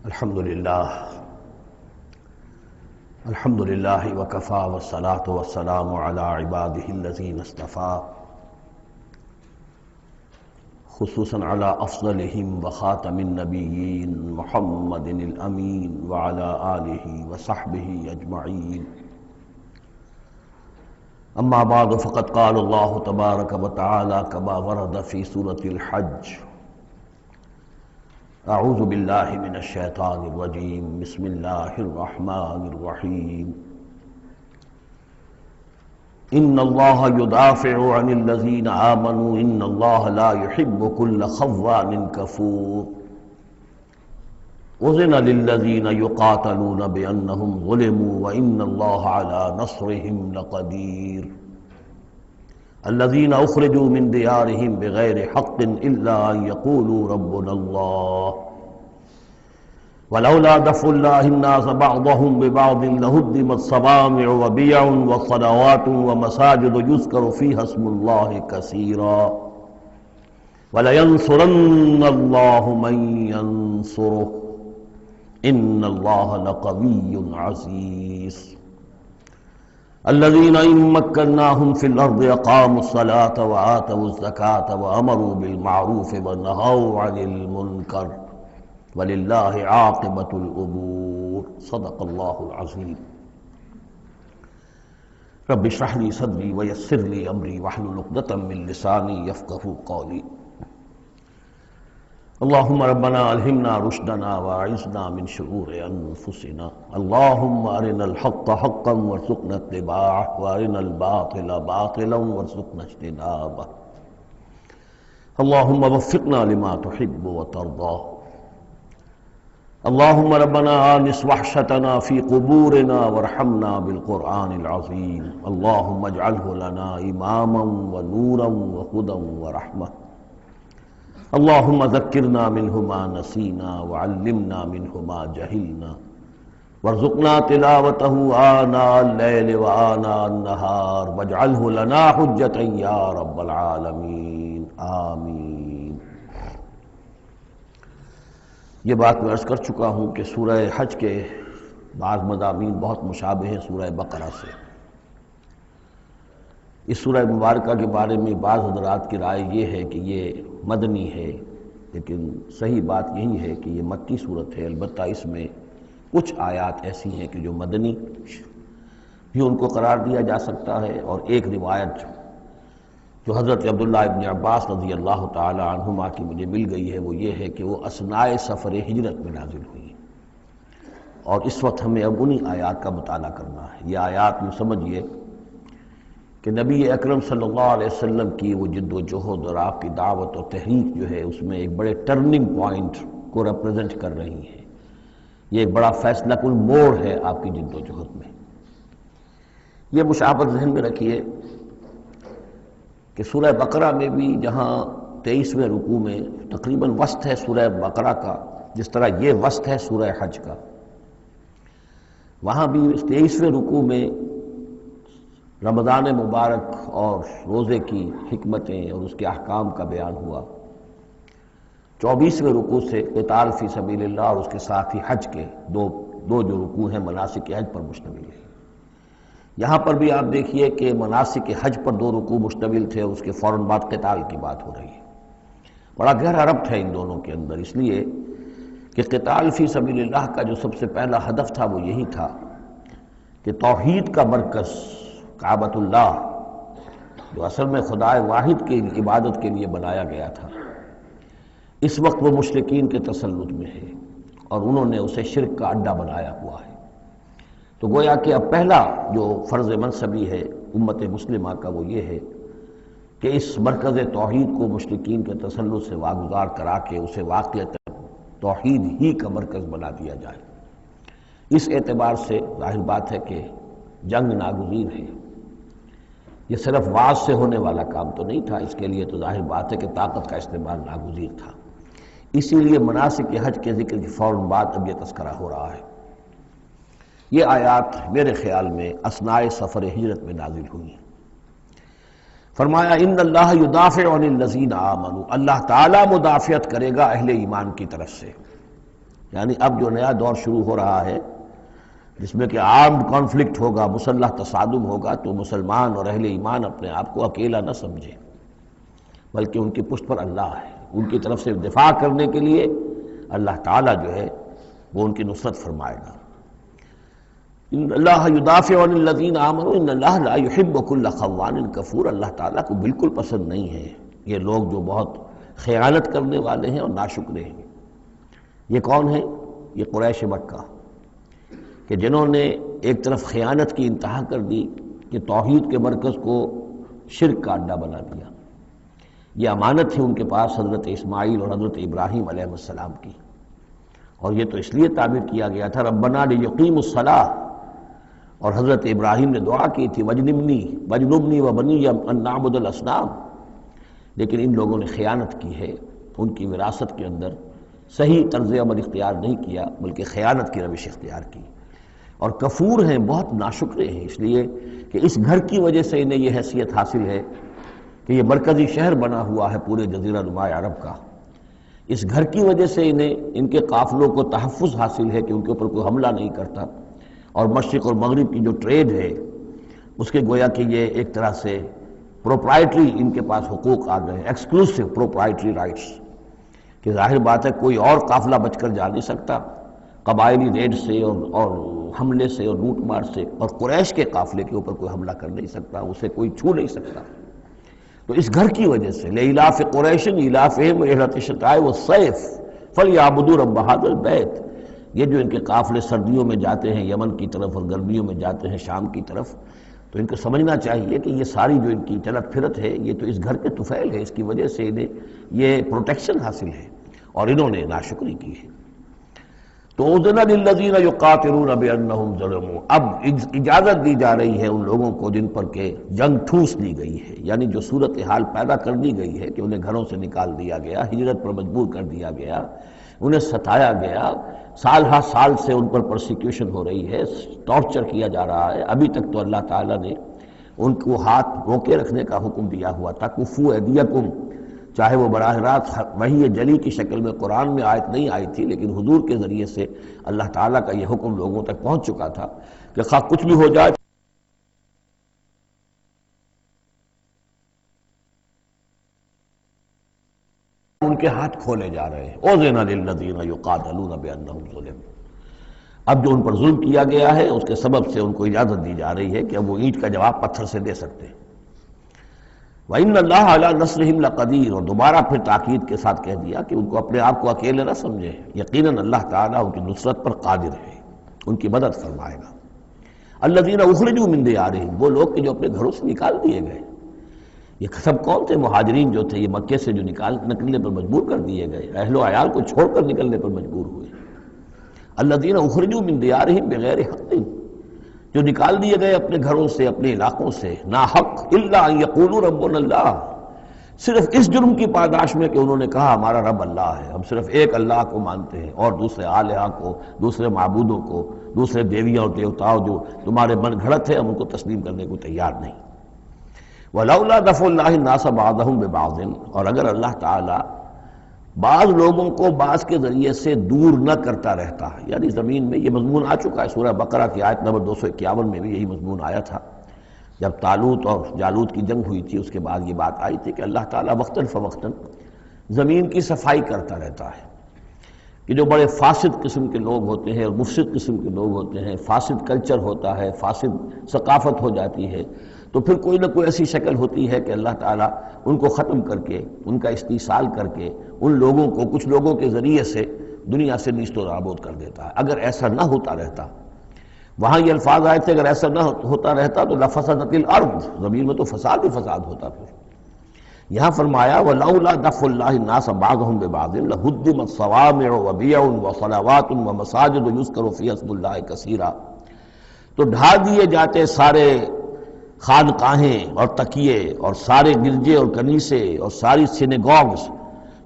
الحمد للہ وکفا والصلاة والسلام علی عباده الذین اصطفى خصوصاً علی افضلہم وخاتم النبیین محمد الامین وعلی آلہ وصحبہ اجمعین اما بعد فقد قال اللہ تبارک وتعالی کما ورد فی سورة الحج اعوذ باللہ من الشیطان الرجیم بسم اللہ الرحمن الرحیم ان اللہ یدافع عن الذین آمنوا ان اللہ لا يحب كل خوان کفور اذن للذین یقاتلون بانہم ظلموا وان اللہ علی نصرہم لقدیر الذين اخرجوا من ديارهم بغير حق الا ان يقولوا ربنا الله ولولا دفع الله الناس بعضهم ببعض لهدمت صوامع وبيع وصلوات ومساجد يذكر فيها اسم الله كثيرا ولينصرن الله من ينصره ان الله لقوي عزيز الذين إن مكناهم في الأرض أقاموا الصلاة وآتوا الزكاة وأمروا بالمعروف ونهوا عن المنكر ولله عاقبة الأمور صدق الله العظيم رب اشرح لي صدري ويسر لي أمري واحلل عقدة من لساني يفقهوا قولي اللهم ربنا ألهمنا رشدنا وأعذنا من شرور أنفسنا اللهم أرنا الحق حقا وارزقنا اتباعه وأرنا الباطل باطلا وارزقنا اجتنابه اللهم وفقنا لما تحب وترضى اللهم ربنا آنس وحشتنا في قبورنا وارحمنا بالقرآن العظيم اللهم اجعله لنا إماما ونورا وهدى ورحمة اللهم ذكرنا منه ما نسينا وعلمنا منه ما جهلنا وارزقنا تلاوته آناء الليل وآناء النهار واجعله لنا حجة يا رب العالمين آمین۔ یہ بات میں عرض کر چکا ہوں کہ سورہ حج کے بعض مضامین بہت مشابہ ہیں سورہ بقرہ سے۔ اس سورہ مبارکہ کے بارے میں بعض حضرات کی رائے یہ ہے کہ یہ مدنی ہے، لیکن صحیح بات یہی ہے کہ یہ مکی صورت ہے، البتہ اس میں کچھ آیات ایسی ہیں کہ جو مدنی بھی ان کو قرار دیا جا سکتا ہے، اور ایک روایت جو حضرت عبداللہ ابن عباس رضی اللہ تعالی عنہما کی مجھے مل گئی ہے وہ یہ ہے کہ وہ اثناء سفر ہجرت میں نازل ہوئی، اور اس وقت ہمیں اب انہی آیات کا مطالعہ کرنا ہے۔ یہ آیات یوں سمجھیے کہ نبی اکرم صلی اللہ علیہ وسلم کی وہ جد و جہد اور آپ کی دعوت اور تحریک جو ہے اس میں ایک بڑے ٹرننگ پوائنٹ کو ریپرزینٹ کر رہی ہیں۔ یہ ایک بڑا فیصلہ کن موڑ ہے آپ کی جد و جہد میں۔ یہ مشابہت ذہن میں رکھیے کہ سورہ بقرہ میں بھی جہاں 23ویں رکوع میں تقریباً وسط ہے سورہ بقرہ کا، جس طرح یہ وسط ہے سورہ حج کا، وہاں بھی 23ویں رکوع میں رمضان مبارک اور روزے کی حکمتیں اور اس کے احکام کا بیان ہوا۔ 24ویں رکوع سے قتال فی سبیل اللہ اور اس کے ساتھ ہی حج کے دو جو رکوع ہیں مناسک حج پر مشتمل ہیں۔ یہاں پر بھی آپ دیکھیے کہ مناسک حج پر 2 رکوع مشتمل تھے، اس کے فوراً بعد قتال کی بات ہو رہی ہے۔ بڑا گہرا ربط ہے ان دونوں کے اندر، اس لیے کہ قتال فی سبیل اللہ کا جو سب سے پہلا ہدف تھا وہ یہی تھا کہ توحید کا مرکز کعبۃ اللہ جو اصل میں خدا واحد کی عبادت کے لیے بنایا گیا تھا، اس وقت وہ مشرکین کے تسلط میں ہے اور انہوں نے اسے شرک کا اڈا بنایا ہوا ہے۔ تو گویا کہ اب پہلا جو فرض منصبی ہے امت مسلمہ کا وہ یہ ہے کہ اس مرکز توحید کو مشرکین کے تسلط سے واگزار کرا کے اسے واقعتاً توحید ہی کا مرکز بنا دیا جائے۔ اس اعتبار سے ظاہر بات ہے کہ جنگ ناگزیر ہے۔ یہ صرف واز سے ہونے والا کام تو نہیں تھا، اس کے لیے تو ظاہر بات ہے کہ طاقت کا استعمال ناگزیر تھا۔ اسی لیے مناسک حج کے ذکر کی فوراً بعد اب یہ تذکرہ ہو رہا ہے۔ یہ آیات میرے خیال میں اثناء سفر ہجرت میں نازل ہوئی ہیں۔ فرمایا ان اللہ یدافع عن الذین آمنوا، اللہ تعالیٰ مدافعت کرے گا اہل ایمان کی طرف سے۔ یعنی اب جو نیا دور شروع ہو رہا ہے جس میں کہ آرمڈ کانفلکٹ ہوگا، مسلح تصادم ہوگا، تو مسلمان اور اہل ایمان اپنے آپ کو اکیلا نہ سمجھے، بلکہ ان کی پشت پر اللہ ہے، ان کی طرف سے دفاع کرنے کے لیے اللہ تعالیٰ جو ہے وہ ان کی نصرت فرمائے گا۔ ان اللہ یدافع عن الذین آمنوا ان اللہ لا یحب کل خوان کفور، اللہ تعالیٰ کو بالکل پسند نہیں ہے یہ لوگ جو بہت خیانت کرنے والے ہیں اور ناشکرے ہیں۔ یہ کون ہیں؟ یہ قریش مکہ کہ جنہوں نے ایک طرف خیانت کی انتہا کر دی کہ توحید کے مرکز کو شرک کا اڈا بنا دیا۔ یہ امانت ہے ان کے پاس حضرت اسماعیل اور حضرت ابراہیم علیہ السلام کی، اور یہ تو اس لیے تعبیر کیا گیا تھا ربنا لیقیموا الصلاۃ، اور حضرت ابراہیم نے دعا کی تھی وجنبنی وبنی ان نعبد الاصنام، لیکن ان لوگوں نے خیانت کی ہے، ان کی وراثت کے اندر صحیح طرز عمل اختیار نہیں کیا بلکہ خیانت کی روش اختیار کی، اور کفور ہیں، بہت ناشکرے ہیں، اس لیے کہ اس گھر کی وجہ سے انہیں یہ حیثیت حاصل ہے کہ یہ مرکزی شہر بنا ہوا ہے پورے جزیرہ نما عرب کا۔ اس گھر کی وجہ سے انہیں ان کے قافلوں کو تحفظ حاصل ہے کہ ان کے اوپر کوئی حملہ نہیں کرتا، اور مشرق اور مغرب کی جو ٹریڈ ہے اس کے گویا کہ یہ ایک طرح سے پروپرائٹری ان کے پاس حقوق آ گئے، ایکسکلوسیو پروپرائٹری رائٹس، کہ ظاہر بات ہے کوئی اور قافلہ بچ کر جا نہیں سکتا قبائلی ریڈ سے اور حملے سے اور لوٹ مار سے، اور قریش کے قافلے کے اوپر کوئی حملہ کر نہیں سکتا، اسے کوئی چھو نہیں سکتا۔ تو اس گھر کی وجہ سے لإلاف قریش إِلَافِهِمْ رِحْلَةَ الشِّتَاءِ وَالصَّيْفِ فَلْيَعْبُدُوا رَبَّ هَذَا الْبَيْتِ، یہ جو ان کے قافلے سردیوں میں جاتے ہیں یمن کی طرف اور گرمیوں میں جاتے ہیں شام کی طرف، تو ان کو سمجھنا چاہیے کہ یہ ساری جو ان کی چلت پھرت ہے یہ تو اس گھر کے طفیل ہے، اس کی وجہ سے انہیں یہ پروٹیکشن حاصل ہے، اور انہوں نے ناشکری کی ہے۔ تو اذن للذین یقاتلون بانہم ظلموا، اب اجازت دی جا رہی ہے ان لوگوں کو جن پر کہ جنگ ٹھوس دی گئی ہے، یعنی جو صورتحال پیدا کر دی گئی ہے کہ انہیں گھروں سے نکال دیا گیا، ہجرت پر مجبور کر دیا گیا، انہیں ستایا گیا، سال ہر سال سے ان پر پرسیکیوشن ہو رہی ہے، ٹارچر کیا جا رہا ہے۔ ابھی تک تو اللہ تعالیٰ نے ان کو ہاتھ روکے رکھنے کا حکم دیا ہوا تھا، کفوا ایدیکم، چاہے وہ براہ راست وحی جلی کی شکل میں قرآن میں آیت نہیں آئی تھی، لیکن حضور کے ذریعے سے اللہ تعالیٰ کا یہ حکم لوگوں تک پہنچ چکا تھا کہ خواہ کچھ بھی ہو جائے ان کے ہاتھ کھولے جا رہے ہیں۔ اذن للذین یقاتلون بانہم ظلموا، اب جو ان پر ظلم کیا گیا ہے اس کے سبب سے ان کو اجازت دی جا رہی ہے کہ اب وہ اینٹ کا جواب پتھر سے دے سکتے ہیں۔ وَإِنَّ اللَّهَ عَلَىٰ نَصْرِهِمْ لَقَدِيرٌ، اور دوبارہ پھر تاکید کے ساتھ کہہ دیا کہ ان کو اپنے آپ کو اکیلے نہ سمجھے، یقیناً اللہ تعالیٰ ان کی نصرت پر قادر ہے، ان کی مدد فرمائے گا۔ الَّذِينَ أُخْرِجُوا مِن دِيَارِهِمْ، وہ لوگ کہ جو اپنے گھروں سے نکال دیے گئے، یہ سب کون تھے؟ مہاجرین جو تھے، یہ مکے سے جو نکلنے پر مجبور کر دیے گئے، اہل و عیال کو چھوڑ کر نکلنے پر مجبور ہوئے۔ الَّذِينَ أُخْرِجُوا مِن دِيَارِهِمْ بِغَيْرِ حَقٍّ، جو نکال دیے گئے اپنے گھروں سے، اپنے علاقوں سے ناحق، الا ان یقولوا ربنا اللہ، صرف اس جرم کی پاداش میں کہ انہوں نے کہا ہمارا رب اللہ ہے، ہم صرف ایک اللہ کو مانتے ہیں اور دوسرے آلہہ کو، دوسرے معبودوں کو، دوسرے دیویاں اور دیوتاؤں جو تمہارے من گھڑت ہے ہم ان کو تسلیم کرنے کو تیار نہیں۔ وَلَوْلَا دَفْعُ اللَّهِ النَّاسَ بَعْضَهُم بِبَعْضٍ، اور اگر اللہ تعالیٰ بعض لوگوں کو بعض کے ذریعے سے دور نہ کرتا رہتا ہے، یعنی زمین میں یہ مضمون آ چکا ہے، سورہ بقرہ کی آیت نمبر 251 میں بھی یہی مضمون آیا تھا، جب طالوت اور جالوت کی جنگ ہوئی تھی اس کے بعد یہ بات آئی تھی کہ اللہ تعالیٰ وقتاً فوقتاً زمین کی صفائی کرتا رہتا ہے، کہ جو بڑے فاسد قسم کے لوگ ہوتے ہیں اور مفسد قسم کے لوگ ہوتے ہیں، فاسد کلچر ہوتا ہے، فاسد ثقافت ہو جاتی ہے، تو پھر کوئی نہ کوئی ایسی شکل ہوتی ہے کہ اللہ تعالیٰ ان کو ختم کر کے، ان کا استیصال کر کے، ان لوگوں کو کچھ لوگوں کے ذریعے سے دنیا سے نیست و نابود کر دیتا ہے۔ اگر ایسا نہ ہوتا رہتا، وہاں یہ الفاظ آئے تھے اگر ایسا نہ ہوتا رہتا تو لفسدت الارض، زمین میں تو فساد ہی فساد ہوتا۔ پھر یہاں فرمایا وَلَوْلَا دَفْعُ اللَّهِ النَّاسَ بَعْضَهُم بِبَعْضٍ لَهُدِّمَتْ صَوَامِعُ وَبِيَعٌ وَصَلَوَاتٌ وَمَسَاجِدُ يُذْكَرُ فِيهَا اسْمُ اللَّهِ كَثِيرًا، تو ڈھا دیے جاتے سارے خانقاہیں اور تکیے اور سارے گرجے اور کنیسے اور ساری سینیگوگز۔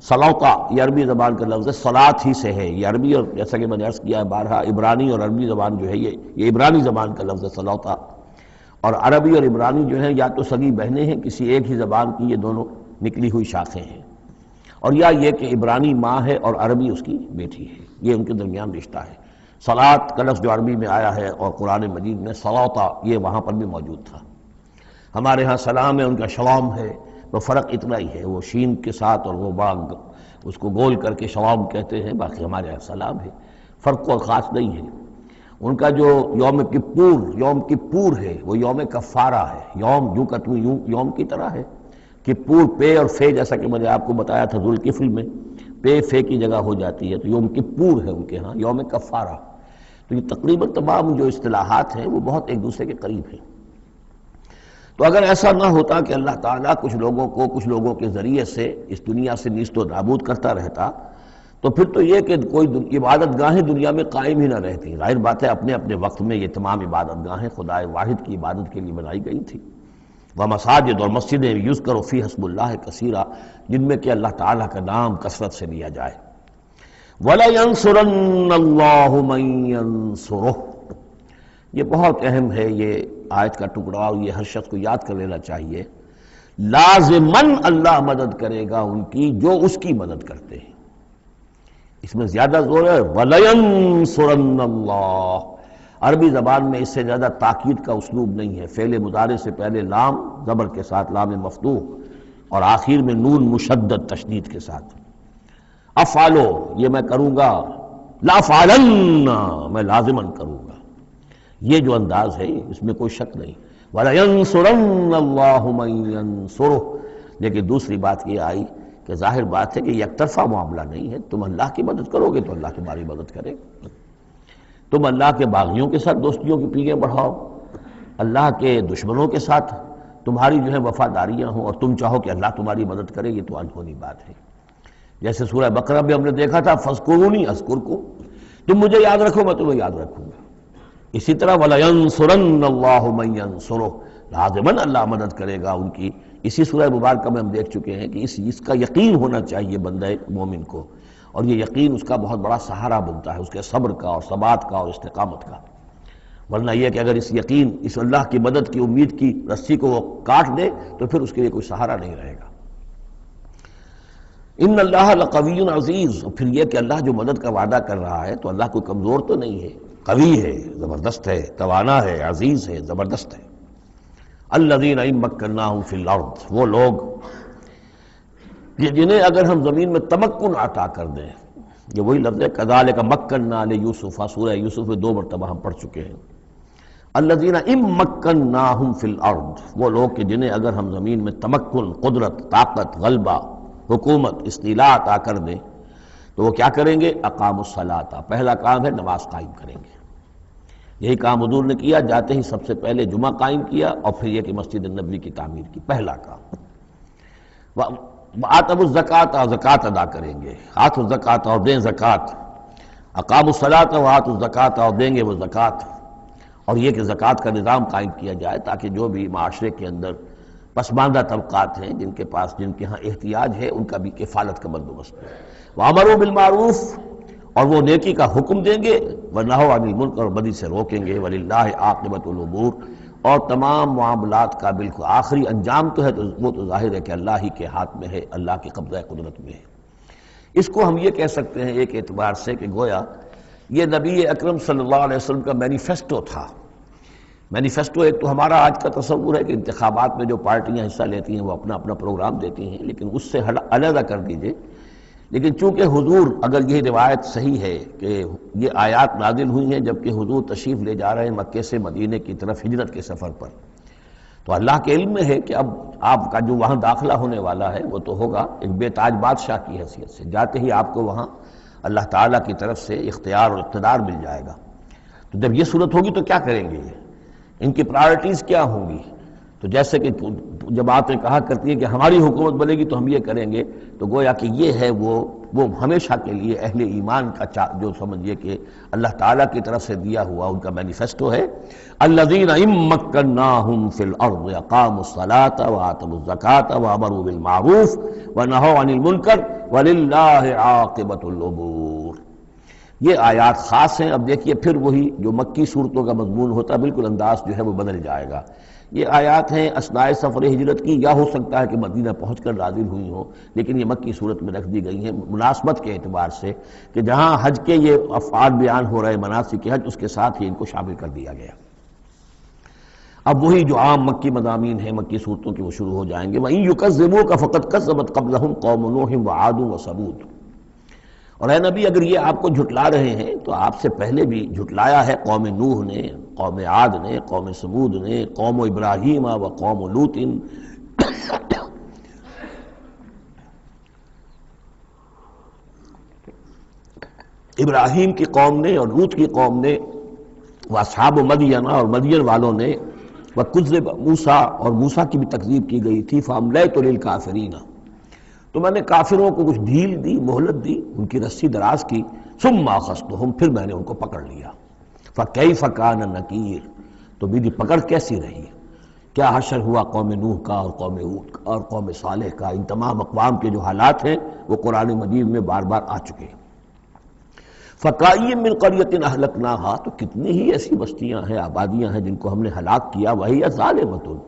صلوطہ یہ عربی زبان کا لفظ ہے، صلاۃ ہی سے ہے، یہ عربی اور جیسا کہ میں نے عرض کیا ہے بارہا عبرانی اور عربی زبان جو ہے یہ عبرانی زبان کا لفظ ہے صلوطہ، اور عربی اور عبرانی جو ہیں یا تو سگی بہنیں ہیں، کسی ایک ہی زبان کی یہ دونوں نکلی ہوئی شاخیں ہیں۔ اور یا یہ کہ عبرانی ماں ہے اور عربی اس کی بیٹی ہے، یہ ان کے درمیان رشتہ ہے۔ صلاۃ کا لفظ جو عربی میں آیا ہے اور قرآن مجید میں صلاۃ، یہ وہاں پر بھی موجود تھا۔ ہمارے ہاں سلام ہے، ان کا شلام ہے، تو فرق اتنا ہی ہے، وہ شین کے ساتھ اور وہ بڑا اس کو گول کر کے شلام کہتے ہیں، باقی ہمارے ہاں سلام ہے، فرق کوئی خاص نہیں ہے۔ ان کا جو یوم کپور ہے وہ یوم کفارہ ہے، یوم یوں کا تو یوں یوم کی طرح ہے، کپور پے اور فے، جیسا کہ میں نے آپ کو بتایا تھا ذوالکفل میں پے فے کی جگہ ہو جاتی ہے، تو یوم کپور ہے ان کے ہاں، یوم کفارہ۔ تو یہ تقریباً تمام جو اصطلاحات ہیں وہ بہت ایک دوسرے کے قریب ہیں۔ تو اگر ایسا نہ ہوتا کہ اللہ تعالیٰ کچھ لوگوں کے ذریعے سے اس دنیا سے نیست و نابود کرتا رہتا، تو پھر تو یہ کہ کوئی عبادت گاہیں دنیا میں قائم ہی نہ رہتی۔ ظاہر بات ہے اپنے اپنے وقت میں یہ تمام عبادت گاہیں خدا واحد کی عبادت کے لیے بنائی گئی تھی، وہ مساجد اور مسجدیں یذکر فیہا اسم اللہ کثیرا، جن میں کہ اللہ تعالیٰ کا نام کثرت سے لیا جائے۔ وَلَيَنصُرَنَّ اللَّهُ مَن يَنصُرُهُ، یہ بہت اہم ہے، یہ آیت کا ٹکڑا، اور یہ ہر شخص کو یاد کر لینا چاہیے۔ لازماً اللہ مدد کرے گا ان کی جو اس کی مدد کرتے ہیں۔ اس میں زیادہ زور ہے وَلَيَنصُرَنَّ اللَّهُ، عربی زبان میں اس سے زیادہ تاکید کا اسلوب نہیں ہے۔ فعل مضارع سے پہلے لام زبر کے ساتھ، لام مفتوح، اور آخر میں نون مشدد تشدید کے ساتھ۔ افعلو، یہ میں کروں گا، لافعلن، میں لازماً کروں گا، یہ جو انداز ہے اس میں کوئی شک نہیں۔ وَلَيَنصُرَنَّ اللَّهُ مَن يَنصُرُهُ، لیکن دوسری بات یہ آئی کہ ظاہر بات ہے کہ یک طرفہ معاملہ نہیں ہے، تم اللہ کی مدد کرو گے تو اللہ تمہاری مدد کرے گا۔ تم اللہ کے باغیوں کے ساتھ دوستیوں کی پیلیں بڑھاؤ، اللہ کے دشمنوں کے ساتھ تمہاری جو ہے وفاداریاں ہوں، اور تم چاہو کہ اللہ تمہاری مدد کرے، یہ تو انہونی بات ہے۔ جیسے سورہ بقرہ میں ہم نے دیکھا تھا فَاذْكُرُونِی أَذْكُرْكُم، تم مجھے یاد رکھو میں تمہیں یاد رکھوں گا۔ اسی طرح وَلَيَنصُرَنَّ اللَّهُ مَن يَنصُرُهُ، لازماً اللہ مدد کرے گا ان کی۔ اسی سورہ مبارکہ میں ہم دیکھ چکے ہیں کہ اس کا یقین ہونا چاہیے بندہ مومن کو، اور یہ یقین اس کا بہت بڑا سہارا بنتا ہے، اس کے صبر کا اور ثبات کا اور استقامت کا۔ ورنہ یہ کہ اگر اس یقین، اس اللہ کی مدد کی امید کی رسی کو وہ کاٹ دے تو پھر اس کے لیے کوئی سہارا نہیں رہے گا۔ ان اللہ لقوی عزیز، اور پھر یہ کہ اللہ جو مدد کا وعدہ کر رہا ہے تو اللہ کوئی کمزور تو نہیں ہے، قوی ہے، زبردست ہے، توانا ہے، عزیز ہے، زبردست ہے۔ الذین ان مکناہم فی الارض، وہ لوگ کہ جنہیں اگر ہم زمین میں تمکن عطا کر دیں، یہ وہی لفظ ہے کذالک مکننا لیوسف، سورہ یوسف میں 2 مرتبہ ہم پڑھ چکے ہیں۔ الذین ان مکناہم فی الارض، وہ لوگ کہ جنہیں اگر ہم زمین میں تمکن، قدرت، طاقت، غلبہ، حکومت، استیلاء عطا کر دیں تو وہ کیا کریں گے؟ اقاموا الصلاۃ، پہلا کام ہے نماز قائم کریں گے۔ یہی کام حضور نے کیا، جاتے ہی سب سے پہلے جمعہ قائم کیا، اور پھر یہ کہ مسجد نبوی کی تعمیر کی، پہلا کام۔ وآتوا الزکوٰۃ، زکوٰۃ ادا کریں گے، آتوا الزکوٰۃ، اور دیں زکوٰۃ، اقاموا الصلاۃ وآتوا الزکوٰۃ، اور دیں گے وہ زکوٰۃ، اور یہ کہ زکوٰۃ کا نظام قائم کیا جائے تاکہ جو بھی معاشرے کے اندر پسماندہ طبقات ہیں، جن کے ہاں احتیاج ہے، ان کا بھی کفالت کا بندوبست ہے۔ وَأَمَرُوا بِالْمَعْرُوفِ، اور وہ نیکی کا حکم دیں گے، وَنَہَوْا عَنِ الْمُنکَرِ، اور بدی سے روکیں گے، وَلِلَّهِ عَاقِبَةُ الْأُمُورِ، اور تمام معاملات کا بالکل آخری انجام تو ہے، تو وہ تو ظاہر ہے کہ اللہ ہی کے ہاتھ میں ہے، اللہ کی قبضہ قدرت میں ہے۔ اس کو ہم یہ کہہ سکتے ہیں ایک اعتبار سے کہ گویا یہ نبی اکرم صلی اللہ علیہ وسلم کا مینیفیسٹو تھا۔ مینیفیسٹو ایک تو ہمارا آج کا تصور ہے کہ انتخابات میں جو پارٹیاں حصہ لیتی ہیں وہ اپنا اپنا پروگرام دیتی ہیں، لیکن اس سے علیحدہ کر دیجئے۔ لیکن چونکہ حضور، اگر یہ روایت صحیح ہے کہ یہ آیات نازل ہوئی ہیں جبکہ حضور تشریف لے جا رہے ہیں مکے سے مدینے کی طرف ہجرت کے سفر پر، تو اللہ کے علم میں ہے کہ اب آپ کا جو وہاں داخلہ ہونے والا ہے وہ تو ہوگا ایک بے تاج بادشاہ کی حیثیت سے، جاتے ہی آپ کو وہاں اللہ تعالیٰ کی طرف سے اختیار اور اقتدار مل جائے گا۔ تو جب یہ صورت ہوگی تو کیا کریں گے یہ؟ ان کی پرائرٹیز کیا ہوں گی؟ تو جیسے کہ جماعتیں کہا کرتی ہیں کہ ہماری حکومت بنے گی تو ہم یہ کریں گے، تو گویا کہ یہ ہے وہ ہمیشہ کے لیے اہل ایمان کا جو سمجھیے کہ اللہ تعالیٰ کی طرف سے دیا ہوا ان کا مینیفیسٹو ہے۔ الذین ان مکناہم فی الارض اقاموا الصلاۃ وآتوا الزکوٰۃ وامروا بالمعروف ونہوا عن المنکر وللہ عاقبۃ الامور۔ یہ آیات خاص ہیں۔ اب دیکھیے پھر وہی جو مکی صورتوں کا مضمون ہوتا ہے بالکل انداز جو ہے وہ بدل جائے گا۔ یہ آیات ہیں اثناء سفر ہجرت کی، یا ہو سکتا ہے کہ مدینہ پہنچ کر نازل ہوئی ہوں، لیکن یہ مکی صورت میں رکھ دی گئی ہیں مناسبت کے اعتبار سے کہ جہاں حج کے یہ افعال بیان ہو رہے مناسک حج، اس کے ساتھ ہی ان کو شامل کر دیا گیا۔ اب وہی جو عام مکی مضامین ہیں مکی صورتوں کے وہ شروع ہو جائیں گے۔ وَإِن يُكَذِّبُوكَ فَقَدْ كَذَّبَتْ قَبْلَهُمْ قَوْمُ نُوحٍ وَعَادٌ وَثَمُودُ۔ اور اے نبی اگر یہ آپ کو جھٹلا رہے ہیں تو آپ سے پہلے بھی جھٹلایا ہے قوم نوح نے، قوم عاد نے، قوم سمود نے، قوم ابراہیم و قوم لوط۔ ابراہیم کی قوم نے اور لوط کی قوم نے، واصحاب مدین اور مدین والوں نے، وکذب موسیٰ اور موسیٰ کی بھی تکذیب کی گئی تھی، فَأَمْلَيْتُ لِلْكَافِرِينَ تو میں نے کافروں کو کچھ ڈھیل دی، مہلت دی، ان کی رسی دراز کی، ثُمَّ أَخَذْتُهُمْ پھر میں نے ان کو پکڑ لیا، فَكَيْفَ كَانَ نَكِيرٌ تو میری پکڑ کیسی رہی، کیا حشر ہوا قوم نوح کا اور قوم ہود کا اور قوم صالح کا۔ ان تمام اقوام کے جو حالات ہیں وہ قرآن مجید میں بار بار آ چکے ہیں۔ فَكَأَيٍّ مِّن قَرْيَةٍ أَهْلَكْنَاهَا تو کتنی ہی ایسی بستیاں ہیں، آبادیاں ہیں جن کو ہم نے ہلاک کیا، وَهِيَ ظَالِمَةٌ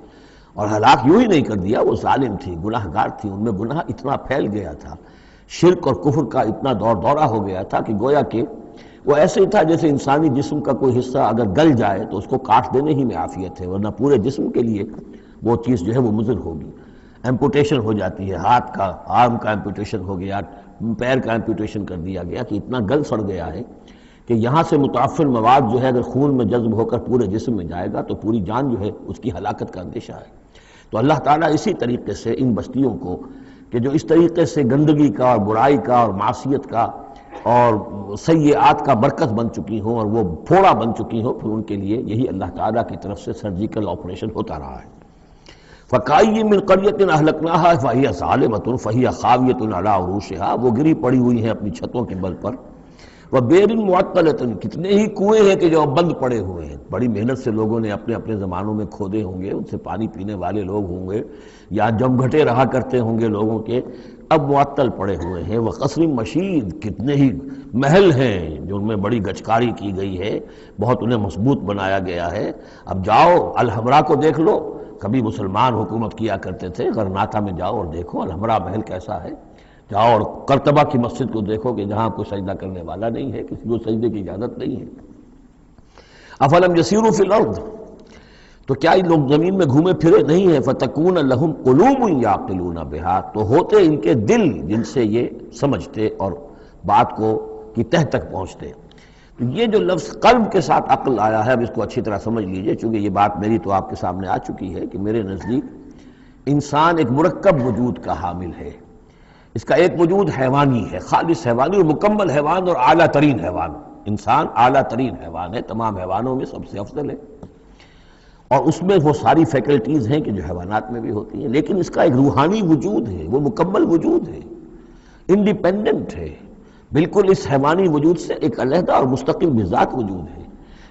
اور ہلاک یوں ہی نہیں کر دیا، وہ ظالم تھی، گناہ گار تھی، ان میں گناہ اتنا پھیل گیا تھا، شرک اور کفر کا اتنا دورہ ہو گیا تھا کہ گویا کہ وہ ایسے ہی تھا جیسے انسانی جسم کا کوئی حصہ اگر گل جائے تو اس کو کاٹ دینے ہی میں عافیت ہے، ورنہ پورے جسم کے لیے وہ چیز جو ہے وہ مضر ہوگی۔ ایمپوٹیشن ہو جاتی ہے، ہاتھ کا، آرم کا ایمپوٹیشن ہو گیا، پیر کا ایمپوٹیشن کر دیا گیا کہ اتنا گل سڑ گیا ہے کہ یہاں سے متعفن مواد جو ہے اگر خون میں جذب ہو کر پورے جسم میں جائے گا تو پوری جان جو ہے اس کی ہلاکت کا اندیشہ ہے۔ تو اللہ تعالیٰ اسی طریقے سے ان بستیوں کو کہ جو اس طریقے سے گندگی کا اور برائی کا اور معصیت کا اور سیئات کا مرکز بن چکی ہوں اور وہ پھوڑا بن چکی ہوں، پھر ان کے لیے یہی اللہ تعالیٰ کی طرف سے سرجیکل آپریشن ہوتا رہا ہے۔ فَكَأَيٍّ مِّن قَرْيَةٍ أَهْلَكْنَاهَا فَهِيَ ظَالِمَةٌ فَهِيَ خَاوِيَةٌ عَلَىٰ عُرُوشِهَا وہ گری پڑی ہوئی ہیں اپنی چھتوں کے بل پر۔ وَبِئْرٍ مُعَطَّلَةٍ کتنے ہی کنویں ہیں کہ جو اب بند پڑے ہوئے ہیں، بڑی محنت سے لوگوں نے اپنے اپنے زمانوں میں کھودے ہوں گے، ان سے پانی پینے والے لوگ ہوں گے یا جمگھٹے رہا کرتے ہوں گے لوگوں کے، اب معطل پڑے ہوئے ہیں۔ وَقَصْرٍ مَشِيدٍ کتنے ہی محل ہیں جو ان میں بڑی گچکاری کی گئی ہے، بہت انہیں مضبوط بنایا گیا ہے۔ اب جاؤ الحمرا کو دیکھ لو، کبھی مسلمان حکومت کیا کرتے تھے، غرناطہ میں جاؤ اور دیکھو الحمرا محل کیسا ہے، جاؤ اور قرطبہ کی مسجد کو دیکھو کہ جہاں کوئی سجدہ کرنے والا نہیں ہے، کسی کو سجدے کی اجازت نہیں ہے۔ افلم یسیروا فی الارض تو کیا یہ لوگ زمین میں گھومے پھرے نہیں ہیں، فتکون لہم قلوب یعقلون بہا تو ہوتے ان کے دل جن سے یہ سمجھتے اور بات کو کی تہ تک پہنچتے۔ تو یہ جو لفظ قلب کے ساتھ عقل آیا ہے، اب اس کو اچھی طرح سمجھ لیجئے، چونکہ یہ بات میری تو آپ کے سامنے آ چکی ہے کہ میرے نزدیک انسان ایک مرکب وجود کا حامل ہے۔ اس کا ایک وجود حیوانی ہے، خالص حیوانی اور مکمل حیوان اور اعلیٰ ترین حیوان۔ انسان اعلیٰ ترین حیوان ہے، تمام حیوانوں میں سب سے افضل ہے، اور اس میں وہ ساری فیکلٹیز ہیں کہ جو حیوانات میں بھی ہوتی ہیں، لیکن اس کا ایک روحانی وجود ہے، وہ مکمل وجود ہے، انڈیپینڈنٹ ہے، بالکل اس حیوانی وجود سے ایک علیحدہ اور مستقل بذات وجود ہے۔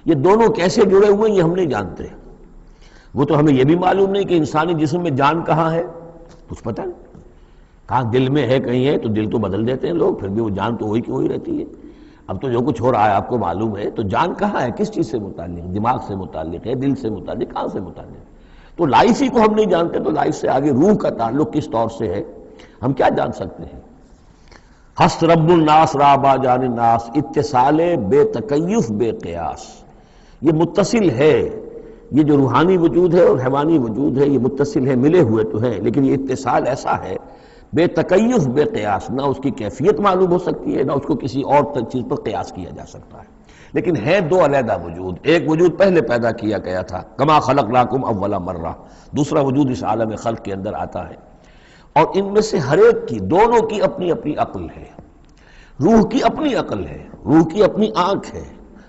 یہ دونوں کیسے جڑے ہوئے ہیں یہ ہم نہیں جانتے۔ وہ تو ہمیں یہ بھی معلوم نہیں کہ انسانی جسم میں جان کہاں ہے، کچھ پتہ نہیں، کہاں دل میں ہے کہیں ہے، تو دل تو بدل دیتے ہیں لوگ، پھر بھی وہ جان تو وہی کی وہی رہتی ہے۔ اب تو جو کچھ ہو رہا ہے آپ کو معلوم ہے، تو جان کہاں ہے، کس چیز سے متعلق، دماغ سے متعلق ہے، دل سے متعلق، کہاں سے متعلق؟ تو لائف ہی کو ہم نہیں جانتے، تو لائف سے آگے روح کا تعلق کس طور سے ہے ہم کیا جان سکتے ہیں؟ ہست رب الناس رابع جان الناس اتصال بے تکیف بے قیاس، یہ متصل ہے، یہ جو روحانی وجود ہے اور حیوانی وجود ہے یہ متصل ہے، ملے ہوئے تو ہیں، لیکن یہ اتصال ایسا ہے بے تکیف بے قیاس، نہ اس کی کیفیت معلوم ہو سکتی ہے، نہ اس کو کسی اور چیز پر قیاس کیا جا سکتا ہے، لیکن ہے دو علیحدہ وجود۔ ایک وجود پہلے پیدا کیا گیا تھا، کما خلقناکم اول مرہ، دوسرا وجود اس عالم خلق کے اندر آتا ہے، اور ان میں سے ہر ایک کی، دونوں کی اپنی اپنی عقل ہے۔ روح کی اپنی عقل ہے، روح کی اپنی آنکھ ہے،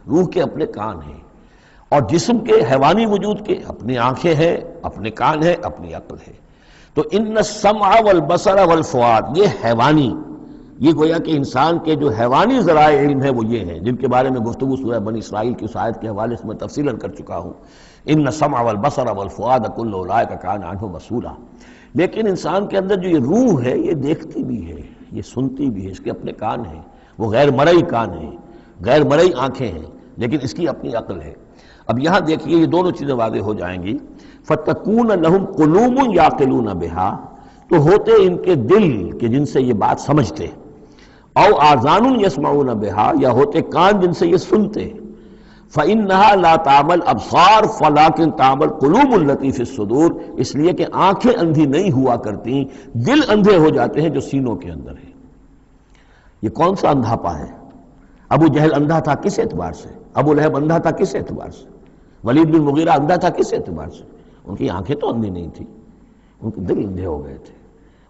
روح کے اپنے کان ہیں، اور جسم کے حیوانی وجود کے اپنی آنکھیں ہیں، اپنے کان ہیں، اپنی عقل ہے۔ تو ان السمع والبصر والفؤاد، یہ حیوانی، یہ گویا کہ انسان کے جو حیوانی ذرائع علم ہے وہ یہ ہیں جن کے بارے میں گفتگو سورہ بنی اسرائیل کی اس آیت کے حوالے سے میں تفصیلاً کر چکا ہوں۔ ان السمع والبصر والفؤاد کل اولئک کان عنہ مسئولا۔ لیکن انسان کے اندر جو یہ روح ہے یہ دیکھتی بھی ہے، یہ سنتی بھی ہے، اس کے اپنے کان ہیں، وہ غیر مرئی کان ہیں، غیر مرئی آنکھیں ہیں لیکن اس کی اپنی عقل ہے۔ اب یہاں دیکھیے یہ دونوں چیزیں واضح ہو جائیں گی۔ فَتَكُونَ لَهُمْ قُلُوبٌ يَعْقِلُونَ بِهَا، تو ہوتے ان کے دل کہ جن سے یہ بات سمجھتے، او آذان یسمعون بها، یا ہوتے کان جن سے یہ سنتے۔ فإنها لا تعمل ابصار ولكن تعمل قلوب التي في الصدور، اس لیے کہ آنکھیں اندھی نہیں ہوا کرتی، دل اندھے ہو جاتے ہیں جو سینوں کے اندر ہے۔ یہ کون سا اندھاپا ہے؟ ابو جہل اندھا تھا کس اعتبار سے؟ ابو لہب اندھا تھا کس اعتبار سے؟ ولید بن مغیرہ اندھا تھا کس اعتبار سے؟ ان کی آنکھیں تو اندھی نہیں تھی، ان کے دل اندھے ہو گئے تھے،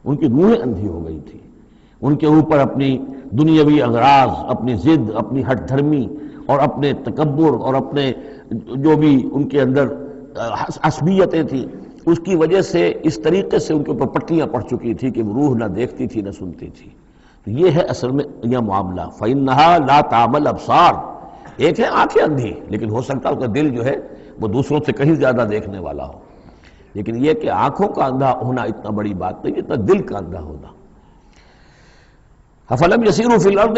ان کی روحیں اندھی ہو گئی تھی، ان کے اوپر اپنی دنیاوی اغراض، اپنی ضد، اپنی ہٹ دھرمی اور اپنے تکبر اور اپنے جو بھی ان کے اندر عصبیتیں تھیں، اس کی وجہ سے اس طریقے سے ان کے اوپر پٹیاں پڑ چکی تھی کہ وہ روح نہ دیکھتی تھی نہ سنتی تھی۔ تو یہ ہے اصل میں یہ معاملہ۔ فَإِنَّهَا لَا تَعْمَلْ أَبْصَارُ، ایک ہے آنکھیں اندھی، لیکن ہو سکتا ہے اس کا دل جو ہے وہ دوسروں سے کہیں زیادہ دیکھنے والا ہو، لیکن یہ کہ آنکھوں کا اندھا ہونا اتنا بڑی بات نہیں، اتنا دل کا اندھا ہونا۔ أَفَلَمْ يَسِيرُوا فِي الْأَرْضِ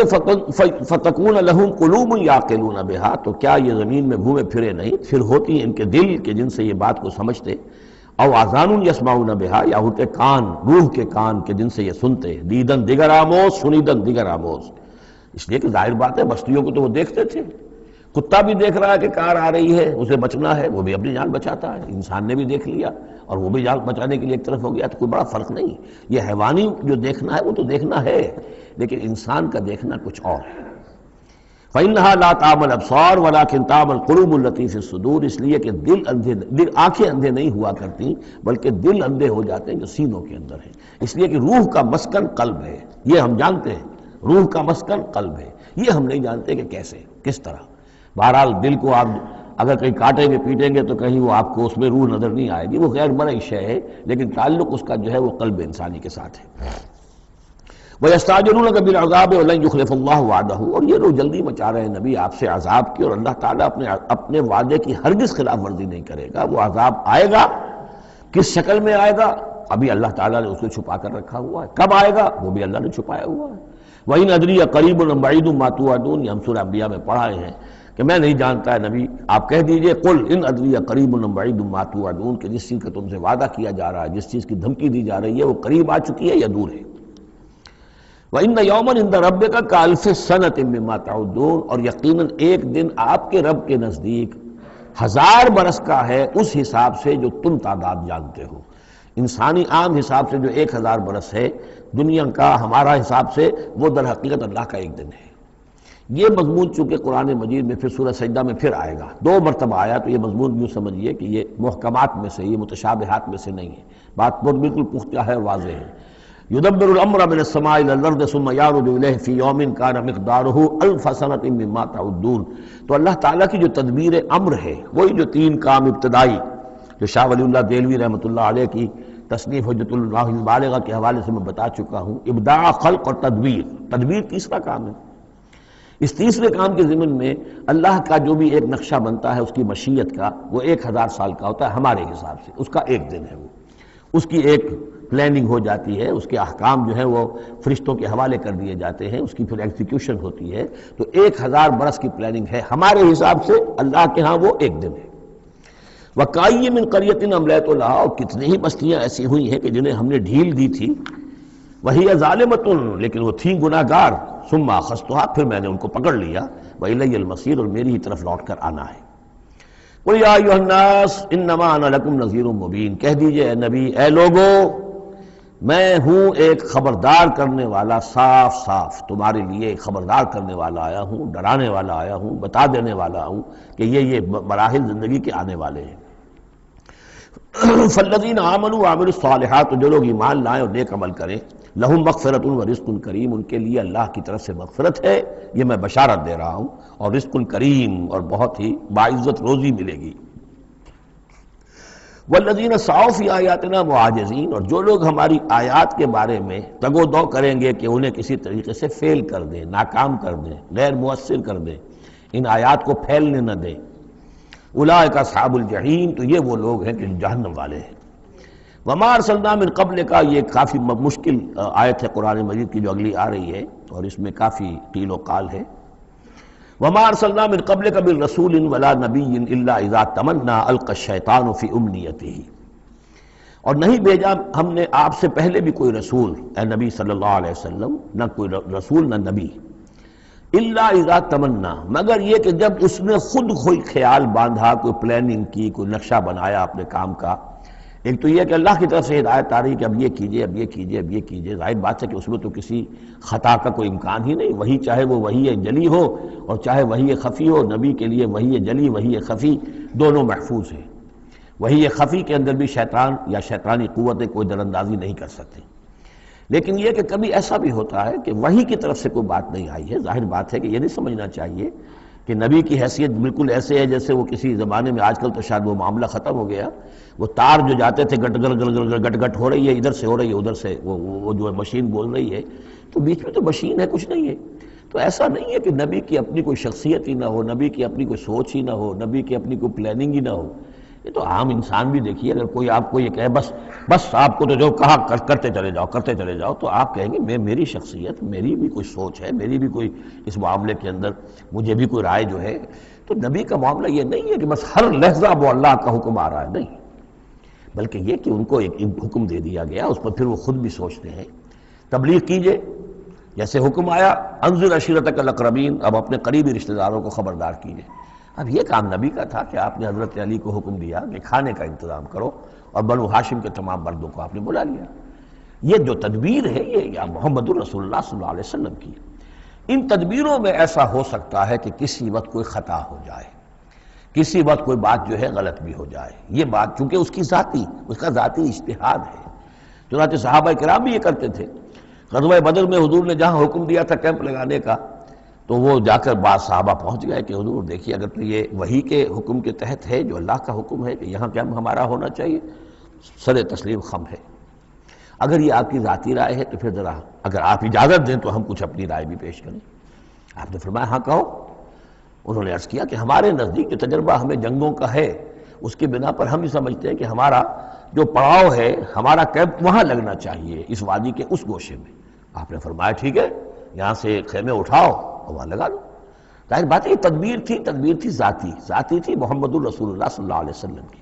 فَتَكُونَ لَهُمْ قُلُوبٌ يَعْقِلُونَ بِهَا، تو کیا یہ زمین میں گھومے پھرے نہیں، پھر ہوتی ان کے دل کہ جن سے یہ بات کو سمجھتے، او آذان یسمعون بها، یا ہوتے کان، روح کے کان کہ جن سے یہ سنتے، دیدن دیگر آموز سنیدن دیگر آموز، اس لیے کہ ظاہر بات ہے بستیوں کو تو وہ دیکھتے تھے، کتا بھی دیکھ رہا ہے کہ کار آ رہی ہے، اسے بچنا ہے، وہ بھی اپنی جان بچاتا ہے، انسان نے بھی دیکھ لیا اور وہ بھی جان بچانے کے لیے ایک طرف ہو گیا، تو کوئی بڑا فرق نہیں۔ یہ حیوانی جو دیکھنا ہے وہ تو دیکھنا ہے، لیکن انسان کا دیکھنا کچھ اور ہے۔ فَإِنَّهَا لَا تَعْمَلْ أَبْصَارُ وَلَكِنْ تَعْمَلْ قُلُوبُ الَّتِي فِي الصُّدُورِ، اس لیے کہ دل آنکھیں اندھے نہیں ہوا کرتی بلکہ دل اندھے ہو جاتے ہیں جو سینوں کے اندر ہیں، اس لیے کہ روح کا مسکن قلب ہے، یہ ہم جانتے ہیں، روح کا مسکن قلب ہے، یہ ہم نہیں جانتے کہ کیسے، کس طرح۔ بہرحال دل کو آپ اگر کہیں کاٹیں گے پیٹیں گے تو کہیں وہ آپ کو اس میں روح نظر نہیں آئے گی، وہ غیر مرئی شے ہے، لیکن تعلق اس کا جو ہے وہ قلب انسانی کے ساتھ ہے۔ وَيَسْتَعْجِلُونَكَ بِالْعَذَابِ وَلَنْ يُخْلِفَ اللَّهُ وَعْدَهُ، اور یہ لوگ جلدی مچا رہے ہیں نبی آپ سے عذاب کی، اور اللہ تعالیٰ اپنے وعدے کی ہرگز خلاف ورزی نہیں کرے گا۔ وہ عذاب آئے گا، کس شکل میں آئے گا ابھی اللہ تعالیٰ نے اس کو چھپا کر رکھا ہوا ہے، کب آئے گا وہ بھی اللہ نے چھپایا ہوا ہے۔ وَإِنْ أَدْرِيَ قَرِيبٌ أَمْ بَعِيدٌ مَا تُوعَدُونَ، یہ ہم سورہ انبیاء میں پڑھائے ہیں کہ میں نہیں جانتا ہے نبی، آپ کہہ دیجئے قُلْ إِنْ أَدْرِيَ قَرِيبٌ أَمْ بَعِيدٌ مَا تُوعَدُونَ، کہ جس چیز کا تم سے وعدہ کیا جا رہا ہے، جس چیز کی دھمکی دی جا رہی ہے، وہ قریب آ چکی ہے یا دور ہے۔ وَإِنَّ يَوْمًا عِندَ رَبِّكَ كَأَلْفِ سَنَةٍ مِّمَّا تَعُدُّونَ، اور یقیناً ایک دن آپ کے رب کے نزدیک 1000 برس کا ہے اس حساب سے جو تم تعداد جانتے ہو۔ انسانی عام حساب سے جو 1000 برس ہے، دنیا کا ہمارا حساب سے وہ در حقیقت اللہ کا ایک دن ہے۔ یہ مضمون چونکہ قرآن مجید میں پھر سورہ سجدہ میں پھر آئے گا، 2 مرتبہ آیا، تو یہ مضمون یوں سمجھیے کہ یہ محکمات میں سے، یہ متشابہات میں سے نہیں ہے، بات بہت بالکل پختہ ہے اور واضح ہے۔ يُدَبِّرُ الْأَمْرَ مِنَ السَّمَاءِ إِلَى الْأَرْضِ ثُمَّ يَعْرُجُ إِلَيْهِ فِي يَوْمٍ كَانَ مِقْدَارُهُ أَلْفَ سَنَةٍ مِّمَّا تَعُدُّونَ، تو اللہ تعالیٰ کی جو تدبیر امر ہے، وہی جو 3 کام ابتدائی جو شاہ ولی اللہ دہلوی رحمۃ اللہ علیہ کی تصنیف حجت اللہ البالغہ کے حوالے سے میں بتا چکا ہوں، ابداع خلق اور تدبیر تیسرا کام ہے۔ اس تیسرے کام کے ضمن میں اللہ کا جو بھی ایک نقشہ بنتا ہے اس کی مشیت کا، وہ 1000 سال کا ہوتا ہے ہمارے حساب سے، اس کا ایک دن ہے، وہ اس کی ایک پلاننگ ہو جاتی ہے، اس کے احکام جو ہیں وہ فرشتوں کے حوالے کر دیے جاتے ہیں، اس کی پھر ایگزیکیوشن ہوتی ہے، تو 1000 برس کی پلاننگ ہے ہمارے حساب سے، اللہ کے ہاں وہ ایک دن ہے۔ وَكَأَيٍّ مِّن قَرْيَةٍ أَمْلَيْتُ لَهَا، اور کتنی ہی بستیاں ایسی ہوئی ہیں کہ جنہیں ہم نے ڈھیل دی تھی، وَهِيَ ظَالِمَةٌ، لیکن وہ تھیں گناہ گار، ثُمَّ أَخَذْتُهَا، پھر میں نے ان کو پکڑ لیا، وَإِلَيَّ الْمَصِيرُ، اور میری ہی طرف لوٹ کر آنا ہے۔ قُلْ يَا أَيُّهَا النَّاسُ إِنَّمَا أَنَا لَكُمْ نَذِيرٌ مُّبِينٌ، کہہ دیجئے اے نبی، اے لوگو، میں ہوں ایک خبردار کرنے والا، صاف صاف تمہارے لیے ایک خبردار کرنے والا آیا ہوں، ڈرانے والا آیا ہوں، بتا دینے والا ہوں کہ یہ مراحل زندگی کے آنے والے ہیں۔ فالذین آمنوا وعملوا الصالحات، جو لوگ ایمان لائیں اور نیک عمل کریں، لہم مغفرۃ ورزق کریم، ان کے لیے اللہ کی طرف سے مغفرت ہے، یہ میں بشارت دے رہا ہوں، اور رزق کریم، اور بہت ہی باعزت روزی ملے گی۔ والذین سعوا فی آیاتنا معاجزین، اور جو لوگ ہماری آیات کے بارے میں تگ و دو کریں گے کہ انہیں کسی طریقے سے فیل کر دیں، ناکام کر دیں، غیر مؤثر کر دیں، ان آیات کو پھیلنے نہ دیں، اولئک اصحاب الجحیم، تو یہ وہ لوگ ہیں کہ جہنم والے ہیں۔ وما ارسلنا من قبلک، یہ کافی مشکل آیت ہے قرآن مجید کی جو اگلی آ رہی ہے، اور اس میں کافی قیل و قال ہے۔ وما ارسلنا من قبلک من رسول ولا نبی الا اذا تمنا القى الشیطان فی امنیتہ، اور نہیں بھیجا ہم نے آپ سے پہلے بھی کوئی رسول، اے نبی صلی اللہ علیہ وسلم، نہ کوئی رسول نہ نبی، الا اذا تمنا، مگر یہ کہ جب اس نے خود کوئی خیال باندھا، کوئی پلاننگ کی، کوئی نقشہ بنایا اپنے کام کا۔ ایک تو یہ کہ اللہ کی طرف سے ہدایت آ رہی کہ اب یہ کیجئے، اب یہ کیجئے، اب یہ کیجئے، ظاہر بات ہے کہ اس میں تو کسی خطا کا کوئی امکان ہی نہیں، وہی چاہے وہ وحی جلی ہو اور چاہے وحی خفی ہو، نبی کے لیے وحی جلی وحی خفی دونوں محفوظ ہیں۔ وحی خفی کے اندر بھی شیطان یا شیطانی قوتیں کوئی در اندازی نہیں کر سکتے، لیکن یہ کہ کبھی ایسا بھی ہوتا ہے کہ وحی کی طرف سے کوئی بات نہیں آئی ہے۔ ظاہر بات ہے کہ یہ نہیں سمجھنا چاہیے کہ نبی کی حیثیت بالکل ایسے ہے جیسے وہ کسی زمانے میں، آج کل تو شاید وہ معاملہ ختم ہو گیا، وہ تار جو جاتے تھے گٹ گٹ گٹ گٹ گٹ ہو رہی ہے، ادھر سے ہو رہی ہے، ادھر سے وہ جو ہے مشین بول رہی ہے، تو بیچ میں تو مشین ہے، کچھ نہیں ہے۔ تو ایسا نہیں ہے کہ نبی کی اپنی کوئی شخصیت ہی نہ ہو، نبی کی اپنی کوئی سوچ ہی نہ ہو، نبی کی اپنی کوئی پلاننگ ہی نہ ہو۔ یہ تو عام انسان بھی دیکھیے، اگر کوئی آپ کو یہ کہے بس آپ کو تو جو کہا کرتے چلے جاؤ، تو آپ کہیں گے میری شخصیت، میری بھی کوئی سوچ ہے، میری بھی کوئی اس معاملے کے اندر مجھے بھی کوئی رائے جو ہے۔ تو نبی کا معاملہ یہ نہیں ہے کہ بس ہر لحظہ وہ اللہ کا حکم آ رہا ہے، نہیں، بلکہ یہ کہ ان کو ایک حکم دے دیا گیا، اس پر پھر وہ خود بھی سوچتے ہیں۔ تبلیغ کیجئے، جیسے حکم آیا انذر عشیرتک الاقربین، اب اپنے قریبی رشتہ داروں کو خبردار کیجئے۔ اب یہ کام نبی کا تھا کہ آپ نے حضرت علی کو حکم دیا کہ کھانے کا انتظام کرو، اور بنو ہاشم کے تمام مردوں کو آپ نے بلا لیا۔ یہ جو تدبیر ہے یہ محمد الرسول اللہ صلی اللہ علیہ وسلم کی۔ ان تدبیروں میں ایسا ہو سکتا ہے کہ کسی وقت کوئی خطا ہو جائے، کسی وقت کوئی بات جو ہے غلط بھی ہو جائے، یہ بات چونکہ اس کا ذاتی اجتہاد ہے۔ چنانچہ صحابہ کرام بھی یہ کرتے تھے۔ غزوہ بدر میں حضور نے جہاں حکم دیا تھا کیمپ لگانے کا، تو وہ جا کر بعض صحابہ پہنچ گئے کہ حضور دیکھیے اگر تو یہ وحی کے حکم کے تحت ہے، جو اللہ کا حکم ہے کہ یہاں کیمپ ہمارا ہونا چاہیے، سر تسلیم خم ہے۔ اگر یہ آپ کی ذاتی رائے ہے تو پھر ذرا اگر آپ اجازت دیں تو ہم کچھ اپنی رائے بھی پیش کریں۔ آپ نے فرمایا ہاں کہو۔ انہوں نے عرض کیا کہ ہمارے نزدیک جو تجربہ ہمیں جنگوں کا ہے، اس کی بنا پر ہم یہ سمجھتے ہیں کہ ہمارا جو پڑاؤ ہے، ہمارا کیمپ وہاں لگنا چاہیے، اس وادی کے اس گوشے میں۔ آپ نے فرمایا ٹھیک ہے، یہاں سے خیمے اٹھاؤ اور وہاں لگا لو۔ ظاہر بات ہے یہ تدبیر تھی ذاتی تھی محمد الرسول اللہ صلی اللہ علیہ وسلم کی۔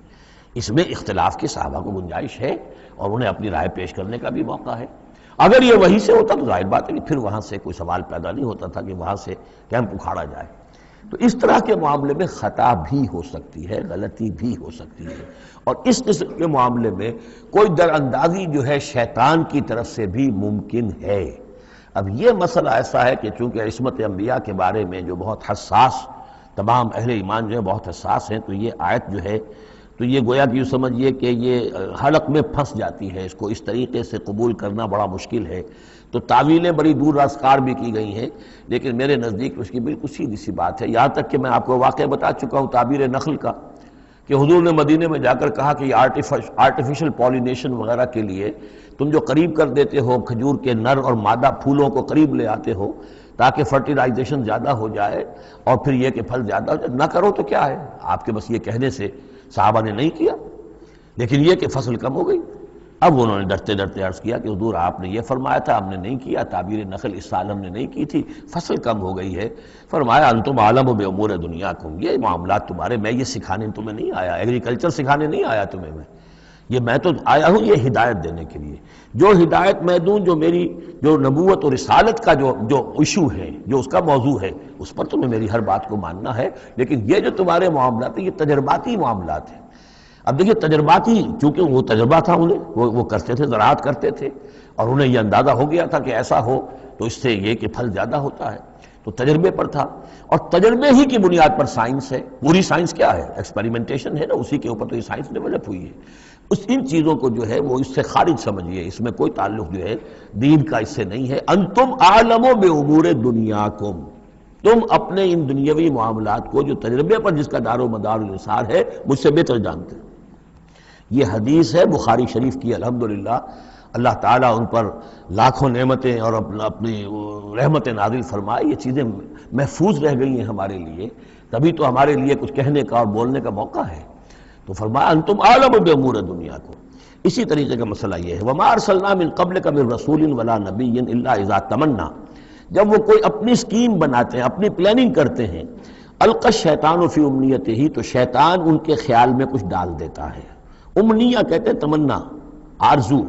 اس میں اختلاف کی صحابہ کو گنجائش ہے اور انہیں اپنی رائے پیش کرنے کا بھی موقع ہے۔ اگر یہ وحی سے ہوتا تو ظاہر بات ہے کہ پھر وہاں سے کوئی سوال پیدا نہیں ہوتا تھا کہ وہاں سے کیمپ اکھاڑا جائے۔ تو اس طرح کے معاملے میں خطا بھی ہو سکتی ہے، غلطی بھی ہو سکتی ہے، اور اس قسم کے معاملے میں کوئی در اندازی جو ہے شیطان کی طرف سے بھی ممکن ہے۔ اب یہ مسئلہ ایسا ہے کہ چونکہ عصمت انبیاء کے بارے میں جو بہت حساس، تمام اہل ایمان جو ہے بہت حساس ہیں، تو یہ آیت جو ہے تو یہ گویا کہ یوں سمجھیے کہ یہ حلق میں پھنس جاتی ہے، اس کو اس طریقے سے قبول کرنا بڑا مشکل ہے۔ تو تعویلیں بڑی دور راسکار بھی کی گئی ہیں، لیکن میرے نزدیک اس کی بالکل سیدھی سی بات ہے۔ یہاں تک کہ میں آپ کو واقعہ بتا چکا ہوں تعبیر نخل کا، کہ حضور نے مدینے میں جا کر کہا کہ یہ آرٹیفیشل پولینیشن وغیرہ کے لیے تم جو قریب کر دیتے ہو کھجور کے نر اور مادہ پھولوں کو قریب لے آتے ہو تاکہ فرٹیلائزیشن زیادہ ہو جائے اور پھر یہ کہ پھل زیادہ ہو جائے، نہ کرو تو کیا ہے، آپ کے بس یہ کہنے سے صحابہ نے نہیں کیا، لیکن یہ کہ فصل کم ہو گئی۔ اب انہوں نے ڈرتے ڈرتے عرض کیا کہ حضور آپ نے یہ فرمایا تھا، ہم نے نہیں کیا، تعبیر نخل اس سال ہم نے نہیں کی تھی، فصل کم ہو گئی ہے۔ فرمایا انتم عالم بامور دنیاکم، یہ معاملات تمہارے، میں یہ سکھانے تمہیں نہیں آیا، ایگریکلچر سکھانے نہیں آیا تمہیں میں تو آیا ہوں یہ ہدایت دینے کے لیے۔ جو ہدایت میں دوں، جو میری جو نبوت اور رسالت کا جو ایشو ہے، جو اس کا موضوع ہے، اس پر تمہیں میری ہر بات کو ماننا ہے، لیکن یہ جو تمہارے معاملات ہیں یہ تجرباتی معاملات ہیں۔ اب دیکھیے تجرباتی، چونکہ وہ تجربہ تھا انہیں، وہ کرتے تھے، زراعت کرتے تھے، اور انہیں یہ اندازہ ہو گیا تھا کہ ایسا ہو تو اس سے یہ کہ پھل زیادہ ہوتا ہے، تو تجربے پر تھا، اور تجربے ہی کی بنیاد پر سائنس ہے۔ پوری سائنس کیا ہے؟ ایکسپیریمنٹیشن ہے نا، اسی کے اوپر تو یہ سائنس ڈیولپ ہوئی ہے۔ ان چیزوں کو جو ہے وہ اس سے خارج سمجھیے، اس میں کوئی تعلق جو ہے دین کا اس سے نہیں ہے۔ انتم عالم بامور دنیاکم، تم اپنے ان دنیاوی معاملات کو جو تجربے پر جس کا دار و مدار انحصار ہے مجھ سے بہتر جانتے ہیں۔ یہ حدیث ہے بخاری شریف کی، الحمدللہ اللہ تعالیٰ ان پر لاکھوں نعمتیں اور اپنی رحمت نازل فرمائے، یہ چیزیں محفوظ رہ گئی ہیں ہمارے لیے، تبھی تو ہمارے لیے کچھ کہنے کا اور بولنے کا موقع ہے۔ تو فرمایا انتم عالم بامور دنیاکم۔ اسی طریقے کا مسئلہ یہ ہے وما ارسلنا من قبلک من رسول ولا نبی الا اذا تمنا، جب وہ کوئی اپنی سکیم بناتے ہیں، اپنی پلاننگ کرتے ہیں، القى الشیطان فی امنیتہ، تو شیطان ان کے خیال میں کچھ ڈال دیتا ہے۔ امنیہ کہتے ہیں تمنا، آرزو۔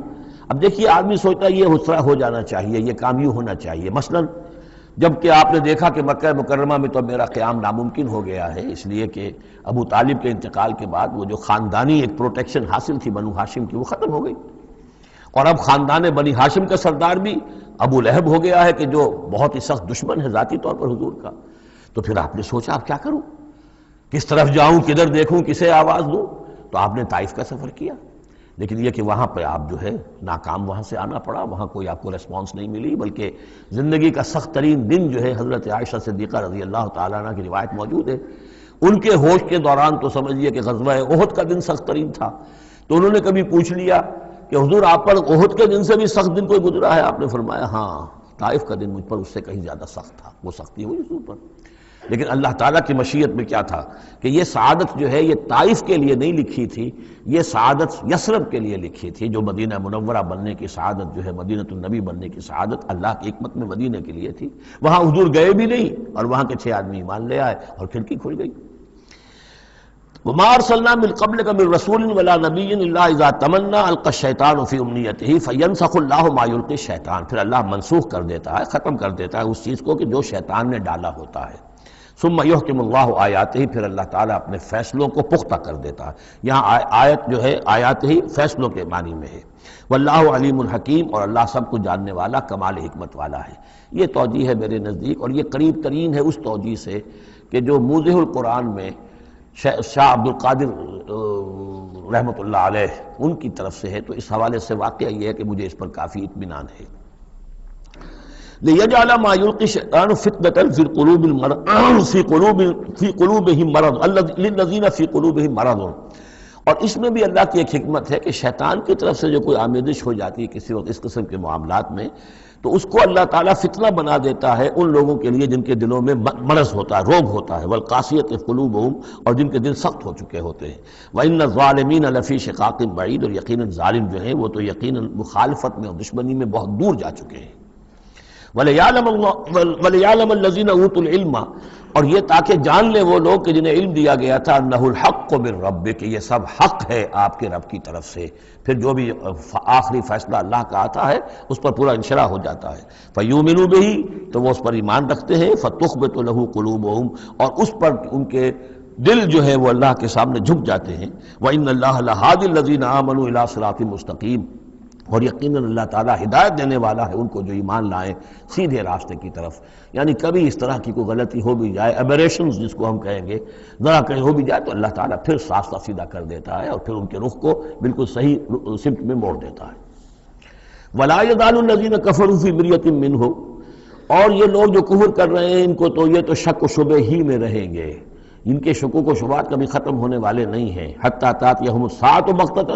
اب دیکھیے آدمی سوچتا ہے یہ حسرہ ہو جانا چاہیے، یہ کام یوں ہونا چاہیے، مثلا جب کہ آپ نے دیکھا کہ مکہ مکرمہ میں تو میرا قیام ناممکن ہو گیا ہے، اس لیے کہ ابو طالب کے انتقال کے بعد وہ جو خاندانی ایک پروٹیکشن حاصل تھی بنو ہاشم کی، وہ ختم ہو گئی، اور اب خاندان بنی ہاشم کا سردار بھی ابو لہب ہو گیا ہے کہ جو بہت ہی سخت دشمن ہے ذاتی طور پر حضور کا۔ تو پھر آپ نے سوچا اب کیا کروں، کس طرف جاؤں، کدھر دیکھوں، کسے آواز دوں؟ تو آپ نے طائف کا سفر کیا، لیکن یہ کہ وہاں پہ آپ جو ہے ناکام وہاں سے آنا پڑا، وہاں کوئی آپ کو ریسپانس نہیں ملی، بلکہ زندگی کا سخت ترین دن جو ہے حضرت عائشہ صدیقہ رضی اللہ تعالیٰ عنہ کی روایت موجود ہے، ان کے ہوش کے دوران تو سمجھیے کہ غزوہ احد کا دن سخت ترین تھا، تو انہوں نے کبھی پوچھ لیا کہ حضور آپ پر احد کے دن سے بھی سخت دن کوئی گزرا ہے؟ آپ نے فرمایا ہاں، طائف کا دن مجھ پر اس سے کہیں زیادہ سخت تھا، وہ سختی ہوئی حضور پر۔ لیکن اللہ تعالیٰ کی مشیت میں کیا تھا کہ یہ سعادت جو ہے یہ طائف کے لیے نہیں لکھی تھی، یہ سعادت یثرب کے لیے لکھی تھی، جو مدینہ منورہ بننے کی سعادت جو ہے، مدینہ النبی بننے کی سعادت اللہ کی حکمت میں مدینہ کے لیے تھی۔ وہاں حضور گئے بھی نہیں اور وہاں کے 6 آدمی ایمان لے آئے اور کھڑکی کھل گئی۔ وَمَا أَرْسَلْنَا مِن قَبْلِكَ مِن رَّسُولٍ وَلَا نَبِيٍّ إِلَّا إِذَا تَمَنَّىٰ أَلْقَى الشَّيْطَانُ فِي أُمْنِيَّتِهِ فَيَنسَخُ اللَّهُ مَا يُلْقِي الشَّيْطَانُ، پھر اللہ منسوخ کر دیتا ہے، ختم کر دیتا ہے اس چیز کو کہ جو شیطان نے ڈالا ہوتا ہے۔ ثم يحكم اللہ آیاتہ، پھر اللہ تعالیٰ اپنے فیصلوں کو پختہ کر دیتا ہے۔ یہاں آیت جو ہے آیات ہی فیصلوں کے معنی میں ہے۔ واللہ علیم الحکیم، اور اللہ سب کو جاننے والا کمال حکمت والا ہے۔ یہ توجیہ ہے میرے نزدیک، اور یہ قریب ترین ہے اس توجیہ سے کہ جو موضح القرآن میں شاہ عبد القادر رحمۃ اللہ علیہ ان کی طرف سے ہے، تو اس حوالے سے واقعہ یہ ہے کہ مجھے اس پر کافی اطمینان ہے۔ لِيَجْعَلَ مَا يُلْقِي الشَّيْطَانُ فِتْنَةً فِي قُلُوبِهِم مَّرَضٌ لِلَّذِينَ فِي قُلُوبِهِم مَّرَضٌ، اور اس میں بھی اللہ کی ایک حکمت ہے کہ شیطان کی طرف سے جو کوئی آمیزش ہو جاتی ہے کسی وقت اس قسم کے معاملات میں، تو اس کو اللہ تعالیٰ فتنہ بنا دیتا ہے ان لوگوں کے لیے جن کے دلوں میں مرض ہوتا ہے، روگ ہوتا ہے، وَالْقَاسِيَةِ قُلُوبُهُمْ، اور جن کے دل سخت ہو چکے ہوتے ہیں۔ وَإِنَّ الظَّالِمِينَ لَفِي شِقَاقٍ بَعِيدٍ، اور یقیناً ظالم جو ہیں وہ تو یقیناً مخالفت میں اور دشمنی میں بہت دور جا چکے ہیں۔ وَلِيَعْلَمَ الَّذِينَ أُوتُوا الْعِلْمَ، اور یہ تاکہ جان لے وہ لوگ کہ جنہیں علم دیا گیا تھا، أَنَّهُ الْحَقُّ مِن رَّبِّكَ، کہ یہ سب حق ہے آپ کے رب کی طرف سے۔ پھر جو بھی آخری فیصلہ اللہ کا آتا ہے اس پر پورا انشراح ہو جاتا ہے۔ فَيُؤْمِنُوا بِهِ، تو وہ اس پر ایمان رکھتے ہیں، فَتُخْبِتُ لَهُ قُلُوبُهُمْ، اور اس پر ان کے دل جو ہے وہ اللہ کے سامنے جھک جاتے ہیں۔ وَإِنَّ اللَّهَ لَهَادِ الَّذِينَ آمَنُوا إِلَىٰ صِرَاطٍ مُّسْتَقِيمٍ، اور یقیناً اللہ تعالیٰ ہدایت دینے والا ہے ان کو جو ایمان لائیں سیدھے راستے کی طرف۔ یعنی کبھی اس طرح کی کوئی غلطی ہو بھی جائے، ایبریشنز جس کو ہم کہیں گے، ذرا کہیں ہو بھی جائے تو اللہ تعالیٰ پھر راستہ سیدھا کر دیتا ہے اور پھر ان کے رخ کو بالکل صحیح سمت میں موڑ دیتا ہے۔ وَلَا يَزَالُ الَّذِينَ كَفَرُوا فِي مِرْيَةٍ مِّنْهُ، اور یہ لوگ جو کفر کر رہے ہیں ان کو تو یہ تو شک و شبہ ہی میں رہیں گے، ان کے شکوک و شبہات کبھی ختم ہونے والے نہیں ہیں۔ حتیٰ تأتیہم الساعۃ بغتۃ،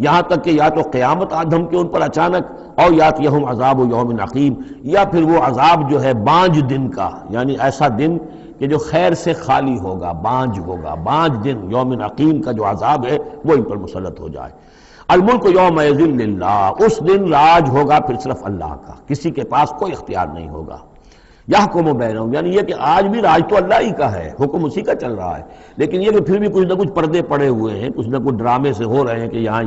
یہاں تک کہ یا تو قیامت آ دھمکے ان پر اچانک، اور یاتیہم عذاب یوم عقیم، یا پھر وہ عذاب جو ہے بانج دن کا، یعنی ایسا دن کہ جو خیر سے خالی ہوگا، بانج ہوگا، بانج دن یوم عقیم کا جو عذاب ہے وہ ان پر مسلط ہو جائے۔ الملک یومئذ للہ، اس دن راج ہوگا پھر صرف اللہ کا، کسی کے پاس کوئی اختیار نہیں ہوگا۔ یحکم بینہم، یعنی یہ کہ آج بھی راج تو اللہ ہی کا ہے، حکم اسی کا چل رہا ہے، لیکن یہ کہ پھر بھی کچھ نہ کچھ پردے پڑے ہوئے ہیں، کچھ نہ کچھ ڈرامے سے ہو رہے ہیں کہ یہاں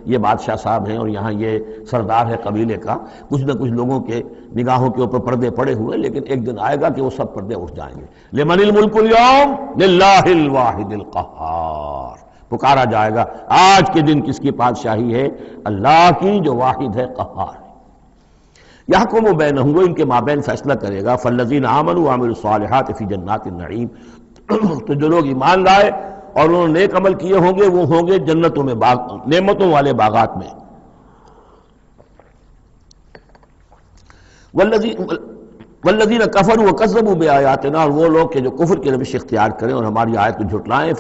یہ بادشاہ صاحب ہیں اور یہاں یہ سردار ہے قبیلے کا، کچھ نہ کچھ لوگوں کے نگاہوں کے اوپر پردے پڑے ہوئے، لیکن ایک دن آئے گا کہ وہ سب پردے اٹھ جائیں گے۔ لمن الملک اليوم للہ الواحد القہار، پکارا جائے گا آج کے دن کس کی بادشاہی ہے؟ اللہ کی جو واحد ہے، قہار۔ یحکم بینہم، وہ ان کے مابین فیصلہ کرے گا۔ فالذین آمنوا وعملوا الصالحات فی جنات النعیم، تو جو لوگ ایمان لائے اور انہوں نے نیک عمل کیے ہوں گے وہ ہوں گے جنتوں میں، نعمتوں والے باغات میں۔ والذین کفروا وکذبوا بآیاتنا، اور وہ لوگ کہ جو کفر کی روش اختیار کریں اور ہماری آیت کو جھٹلائیں،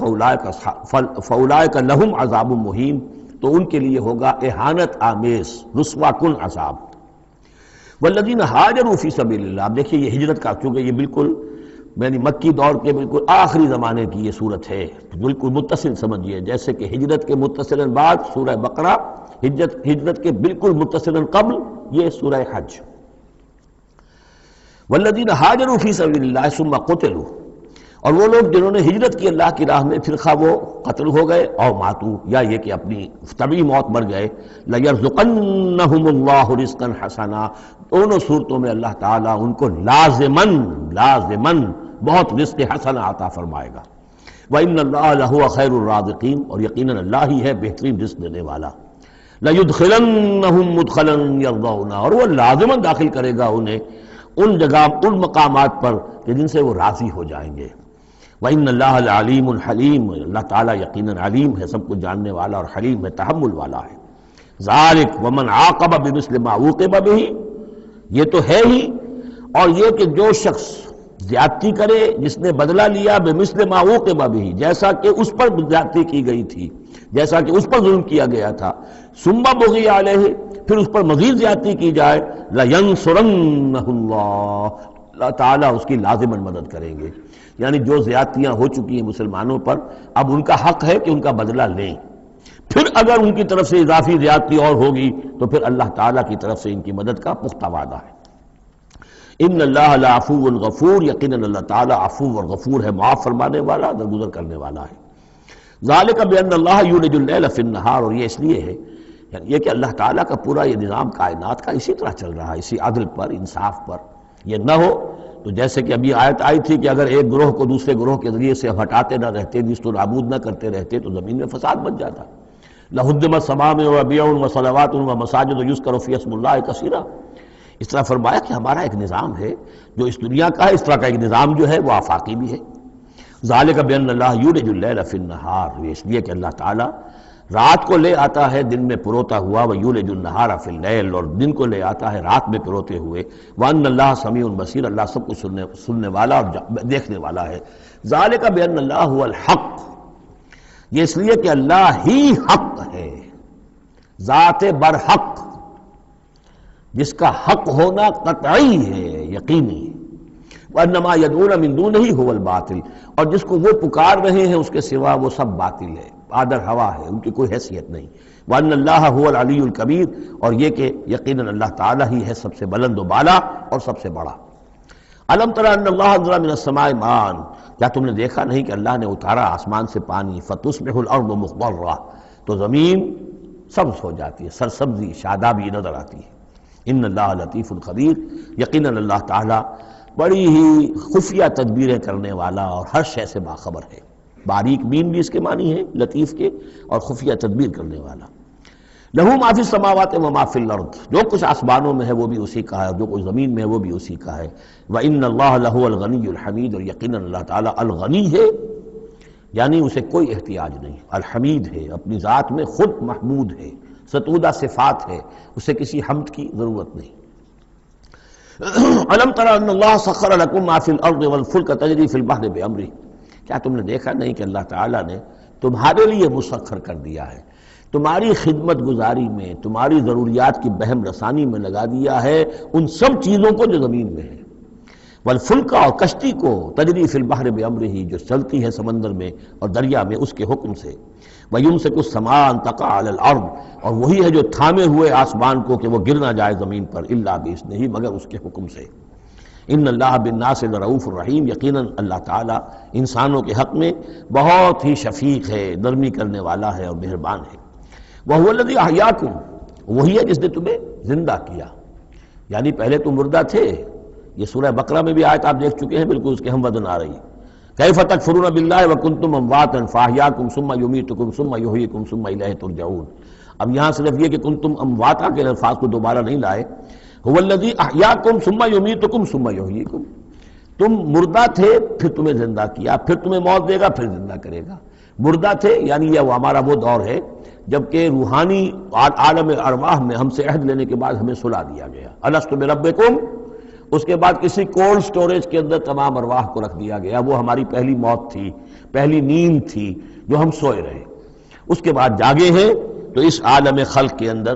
فاولئک لہم عذاب مہین، تو ان کے لیے ہوگا اہانت آمیز رسوا کن عذاب۔ والذین ہاجروا فی سبیل اللہ، اب دیکھیے یہ ہجرت کا، چونکہ یہ بالکل یعنی مکی دور کے بالکل آخری زمانے کی یہ صورت ہے، بالکل متصل سمجھیے، جیسے کہ ہجرت کے متصلاً بعد سورہ بقرہ، ہجرت کے بالکل متصلاً قبل یہ سورہ حج۔ والذین ہاجروا فی سبیل اللہ ثم قتلوا، اور وہ لوگ جنہوں نے ہجرت کی اللہ کی راہ میں، پھر خواہ وہ قتل ہو گئے اور ماتوا، یا یہ کہ اپنی طبعی موت مر گئے، لَيَرْزُقَنَّهُمُ اللَّهُ رِزْقًا حَسَنًا، دونوں صورتوں میں اللہ تعالیٰ ان کو لازماً بہت رزق حسن عطا فرمائے گا۔ وَإِنَّ اللَّهَ لَهُوَ خَيْرُ الرَّازِقِينَ، اور یقیناً اللہ ہی ہے بہترین رزق دینے والا۔ لَيُدْخِلَنَّهُمْ مُدْخَلًا يَرْضَوْنَ، اور وہ لازماً داخل کرے گا انہیں ان جگہ، ان مقامات پر کہ جن سے وہ راضی ہو جائیں گے۔ وَإِنَّ اللَّهَ لَعَلِيمٌ حَلِيمٌ، اللہ تعالیٰ یقیناً علیم ہے، سب کچھ جاننے والا، اور حلیم ہے، تحمل والا ہے۔ ذَلِكَ وَمَنْ عَاقَبَ بِمِثْلِ مَا عُوقِبَ بِهِ، یہ تو ہے ہی، اور یہ کہ جو شخص زیادتی کرے، جس نے بدلہ لیا بِمِثْلِ مَا عُوقِبَ بِهِ، جیسا کہ اس پر زیادتی کی گئی تھی، جیسا کہ اس پر ظلم کیا گیا تھا، ثُمَّ بُغِيَ عَلَيْهِ، پھر اس پر مزید زیادتی کی جائے، لَيَنْصُرَنَّهُ اللَّهُ، اللہ تعالیٰ اس کی لازماً مدد کریں گے۔ یعنی جو زیادتیاں ہو چکی ہیں مسلمانوں پر، اب ان کا حق ہے کہ ان کا بدلہ لیں، پھر اگر ان کی طرف سے اضافی زیادتی اور ہوگی تو پھر اللہ تعالیٰ کی طرف سے ان کی مدد کا پختہ وعدہ ہے۔ ان اللہ لعفو غفور، یقیناً اللہ تعالیٰ عفو اور غفور ہے، معاف فرمانے والا، درگزر کرنے والا ہے۔ ذالک بان اللہ یولج اللیل فی النہار، اور یہ اس لیے ہے، یعنی یہ کہ اللہ تعالیٰ کا پورا یہ نظام کائنات کا اسی طرح چل رہا ہے، اسی عدل پر، انصاف پر۔ یہ نہ ہو تو جیسے کہ ابھی آیت آئی تھی کہ اگر ایک گروہ کو دوسرے گروہ کے ذریعے سے ہٹاتے نہ رہتے، نیست و نابود نہ کرتے رہتے، تو زمین میں فساد بچ جاتا۔ لَهُدِّمَتْ صَوَامِعُ وَبِيَعٌ وَصَلَوَاتٌ وَمَسَاجِدُ يُذْكَرُ فِيهَا اسْمُ اللَّهِ كَثِيرًا، اس طرح فرمایا کہ ہمارا ایک نظام ہے جو اس دنیا کا ہے، اس طرح کا ایک نظام جو ہے وہ آفاقی بھی ہے۔ ذَلِكَ بِأَنَّ اللَّهَ يُولِجُ اللَّيْلَ فِي النَّهَارِ، یہ اس لیے کہ اللہ تعالیٰ رات کو لے آتا ہے دن میں پروتا ہوا، وَيُولِجُ النَّهَارَ فِي اللَّيْلِ، اور دن کو لے آتا ہے رات میں پروتے ہوئے، وَأَنَّ اللَّهَ سَمِيعٌ بَصِيرٌ، اللہ سب کچھ سننے والا اور دیکھنے والا ہے۔ ذَلِكَ بِأَنَّ اللَّهَ هُوَ الْحَقُّ، یہ اس لیے کہ اللہ ہی حق ہے، ذات برحق، جس کا حق ہونا قطعی ہے، یقینی۔ وَأَنَّمَا يَدْعُونَ مِن دُونِهِ هُوَ الْبَاطِلُ، اور جس کو وہ پکار رہے ہیں اس کے سوا وہ سب باطل ہے، آدر ہوا ہے، ان کی کوئی حیثیت نہیں۔ وَأَنَّ اللَّهَ هُوَ الْعَلِيُّ الْكَبِيرُ، اور یہ کہ یقیناً اللہ تعالیٰ ہی ہے سب سے بلند و بالا اور سب سے بڑا۔ أَلَمْ تَرَ أَنَّ اللَّهَ أَنزَلَ مِنَ السَّمَاءِ مَاءً، کیا تم نے دیکھا نہیں کہ اللہ نے اتارا آسمان سے پانی، فَتُصْبِحُ الْأَرْضُ مُخْضَرَّةً، تو زمین سبز ہو جاتی ہے، سرسبزی، شادابی نظر آتی ہے۔ ان اللہ لطیف خبیر، یقیناً اللہ تعالیٰ بڑی ہی خفیہ تدبیریں کرنے والا اور ہر شے سے باخبر ہے۔ باریک بین بھی اس کے معنی ہے لطیف کے، اور خفیہ تدبیر کرنے والا۔ لہو ما فی السماوات و ما فی الارض، جو کچھ آسمانوں میں ہے وہ بھی اسی کا ہے، اور جو کچھ زمین میں ہے وہ بھی اسی کا ہے۔ وَإِنَّ اللَّهَ لَهُوَ الْغَنِيُّ الْحَمِيدُ، اور یقیناً اللہ تعالیٰ الغنی ہے، یعنی اسے کوئی احتیاج نہیں، الحمید ہے، اپنی ذات میں خود محمود ہے، ستودہ صفات ہے، اسے کسی حمد کی ضرورت نہیں۔ أَلَمْ تَرَ أَنَّ اللَّهَ سَخَّرَ لَكُم مَّا فِي الْأَرْضِ وَالْفُلْكَ تَجْرِي فِي الْبَحْرِ بِأَمْرِهِ، کیا تم نے دیکھا نہیں کہ اللہ تعالیٰ نے تمہارے لیے مسخر کر دیا ہے، تمہاری خدمت گزاری میں، تمہاری ضروریات کی بہم رسانی میں لگا دیا ہے ان سب چیزوں کو جو زمین میں ہے، والفلک، اور کشتی کو، تجری فی البحر بامرہ، جو چلتی ہے سمندر میں اور دریا میں اس کے حکم سے، ویمسک السماء ان تقع علی الارض، اور وہی ہے جو تھامے ہوئے آسمان کو کہ وہ گر نہ جائے زمین پر، الا باذنہ، مگر اس کے حکم سے۔ ان اللہ بالناس لرؤوف الرحیم، یقیناً اللہ تعالیٰ انسانوں کے حق میں بہت ہی شفیق ہے، نرمی کرنے والا ہے اور مہربان ہے۔ وَهُوَ الَّذِي أَحْيَاكُمْ، وہی ہے جس نے تمہیں زندہ کیا، یعنی پہلے تم مردہ تھے۔ یہ سورہ بقرہ میں بھی آیت آپ دیکھ چکے ہیں، بالکل اس کے ہم وزن آ رہی ہے۔ کیف تکفرون باللہ وکنتم امواتا فاحیاکم ثم یمیتکم ثم یحییکم ثم الیہ ترجعون۔ اب یہاں صرف یہ کہ کنتم امواتا کے الفاظ کو دوبارہ نہیں لائے، هو الذی احیاکم ثم یمیتکم ثم یحییکم، تم مردہ تھے پھر تمہیں زندہ کیا، پھر تمہیں موت دے گا، پھر زندہ کرے گا۔ مردہ تھے یعنی یہ ہمارا وہ دور ہے جبکہ روحانی عالم ارواح میں ہم سے عہد لینے کے بعد ہمیں سلا دیا گیا، الست بربکم، اس کے بعد کسی کولڈ سٹوریج کے اندر تمام ارواح کو رکھ دیا گیا، وہ ہماری پہلی موت تھی، پہلی نیند تھی جو ہم سوئے رہے۔ اس کے بعد جاگے ہیں تو اس عالم خلق کے اندر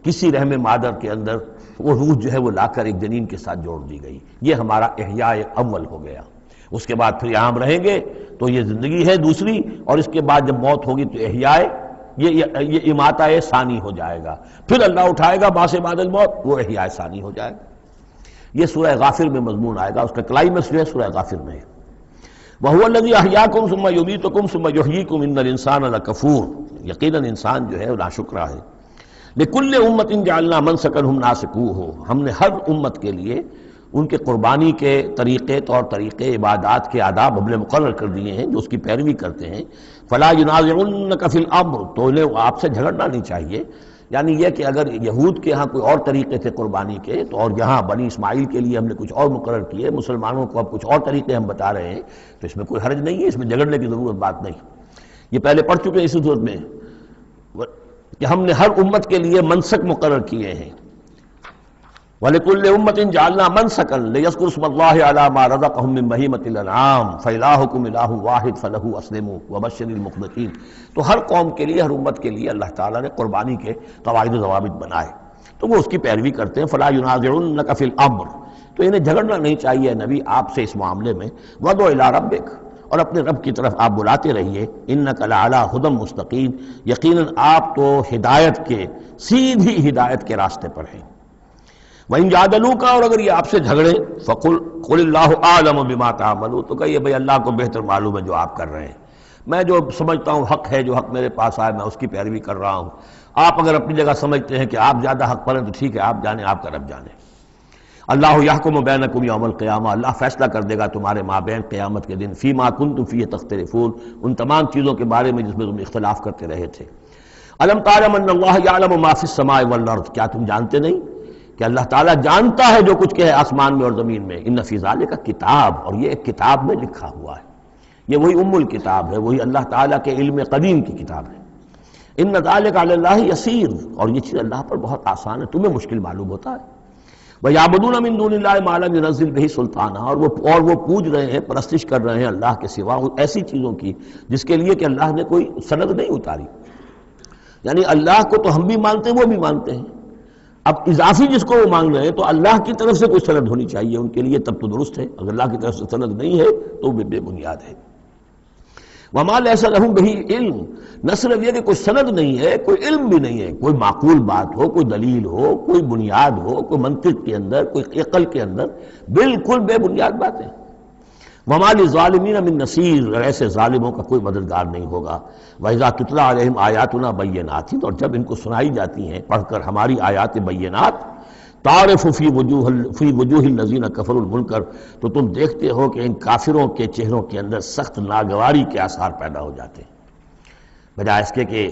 کسی رحم مادر کے اندر وہ روح جو ہے وہ لا کر ایک جنین کے ساتھ جوڑ دی گئی، یہ ہمارا احیاء اول ہو گیا۔ اس کے بعد پھر یہاں ہم رہیں گے تو یہ زندگی ہے دوسری، اور اس کے بعد جب موت ہوگی تو احیاء یہ اماتہ ثانی ہو جائے گا، پھر اللہ اٹھائے گا بعد الموت، وہ احیاء ثانی ہو جائے گا۔ یہ سورہ غافر میں مضمون آئے گا، اس کا کلائمیکس جو ہے سورہ غافر میں ہے۔ وَهُوَ الَّذِي أَحْيَاكُمْ ثُمَّ يُمِيتُكُمْ ثُمَّ يُحْيِيكُمْ إِنَّ الْإِنسَانَ لَكَفُورٌ، یقیناً انسان جو ہے وہ ناشکرا ہے۔ لِكُلِّ أُمَّةٍ جَعَلْنَا مَنْسَكًا هُمْ نَاسِكُوهُ، ہم نے ہر امت کے لیے ان کے قربانی کے طریقے، طور طریقے، عبادات کے آداب ہم نے مقرر کر دیے ہیں جو اس کی پیروی کرتے ہیں۔ فَلَا يُنَازِعُنَّكَ فِي الْأَمْرِ، تو انہیں آپ سے جھگڑنا نہیں چاہیے، یعنی یہ کہ اگر یہود کے ہاں کوئی اور طریقے تھے قربانی کے تو اور یہاں بنی اسماعیل کے لیے ہم نے کچھ اور مقرر کیے، مسلمانوں کو اب کچھ اور طریقے ہم بتا رہے ہیں، تو اس میں کوئی حرج نہیں ہے، اس میں جھگڑنے کی ضرورت بات نہیں۔ یہ پہلے پڑھ چکے ہیں اسی صورت میں کہ ہم نے ہر امت کے لیے منسک مقرر کیے ہیں۔ وَلِكُلِّ أُمَّةٍ جَعَلْنَا مَنْسَكًا لِيَذْكُرُوا اسْمَ اللَّهِ عَلَىٰ مَا رَزَقَهُم مِّن بَهِيمَةِ الْأَنْعَامِ فَإِلَٰهُكُمْ إِلَٰهٌ وَاحِدٌ فَلَهُ أَسْلِمُوا وَبَشِّرِ الْمُخْبِتِينَ، تو ہر قوم کے لیے، ہر امت کے لیے اللہ تعالیٰ نے قربانی کے قواعد و ضوابط بنائے، تو وہ اس کی پیروی کرتے ہیں۔ فَلَا يُنَازِعُنَّكَ فِي الْأَمْرِ، تو انہیں جھگڑنا نہیں چاہیے نبی آپ سے اس معاملے میں۔ وَادْعُ إِلَىٰ رَبِّكَ، اور اپنے رب کی طرف آپ بلاتے رہیے۔ إِنَّكَ لَعَلَىٰ هُدًى مُسْتَقِيمٍ، یقیناً آپ تو ہدایت کے، سیدھی ہدایت کے راستے پر ہیں۔ وَإِن جَادَلُوكَ، اور اگر یہ آپ سے جھگڑیں، قُلِ اللَّهُ أَعْلَمُ بِمَا تَعْمَلُونَ، تو کہیے بھئی اللہ کو بہتر معلوم ہے جو آپ کر رہے ہیں، میں جو سمجھتا ہوں حق ہے، جو حق میرے پاس آئے میں اس کی پیروی کر رہا ہوں، آپ اگر اپنی جگہ سمجھتے ہیں کہ آپ زیادہ حق پر ہیں تو ٹھیک ہے، آپ جانیں، آپ کا رب جانے۔ اللہ یحکم بینکم یوم القیامہ، اللہ فیصلہ کر دے گا تمہارے مابین قیامت کے دن، فیما کنتم فیہ تختلفون، ان تمام چیزوں کے بارے میں جس میں تم اختلاف کرتے رہے تھے۔ الم تعلم ان اللہ یعلم ما فی السماء والارض، کیا تم جانتے نہیں کہ اللہ تعالیٰ جانتا ہے جو کچھ کہ ہے آسمان میں اور زمین میں۔ ان فی ذالک کتاب، اور یہ ایک کتاب میں لکھا ہوا ہے، یہ وہی ام الکتاب ہے، وہی اللہ تعالیٰ کے علم قدیم کی کتاب ہے۔ ان ذالک علی اللہ یسیر، اور یہ چیز اللہ پر بہت آسان ہے، تمہیں مشکل معلوم ہوتا ہے۔ وَيَعْبُدُونَ مِن دُونِ اللَّهِ مَا لَمْ يُنَزِّلْ بِهِ سُلْطَانًا، اور وہ پوج رہے ہیں، پرستش کر رہے ہیں اللہ کے سوا ایسی چیزوں کی جس کے لیے کہ اللہ نے کوئی سند نہیں اتاری۔ یعنی اللہ کو تو ہم بھی مانتے ہیں، وہ بھی مانتے ہیں، اب اضافی جس کو وہ مانگ رہے ہیں تو اللہ کی طرف سے کوئی سند ہونی چاہیے ان کے لیے، تب تو درست ہے، اگر اللہ کی طرف سے سند نہیں ہے تو وہ بے بنیاد ہے۔ وَمَا لَيْسَ لَهُم بِهِ علم، نہ صرف یہ کہ کوئی سند نہیں ہے، کوئی علم بھی نہیں ہے، کوئی معقول بات ہو، کوئی دلیل ہو، کوئی بنیاد ہو، کوئی منطق کے اندر، کوئی عقل کے اندر، بالکل بے بنیاد باتیں۔ وَمَا لِلظَّالِمِينَ مِن نَصِيرٍ، اور ایسے ظالموں کا کوئی مددگار نہیں ہوگا۔ وَإِذَا تُتْلَىٰ عَلَيْهِمْ آيَاتُنَا بَيِّنَاتٍ، اور جب ان کو سنائی جاتی ہیں پڑھ کر ہماری آیات بینات، تعرف فی وجوہ الذین کفروا المنکر، تو تم دیکھتے ہو کہ ان کافروں کے چہروں کے اندر سخت ناگواری کے آثار پیدا ہو جاتے ہیں، بجائے اس کے کہ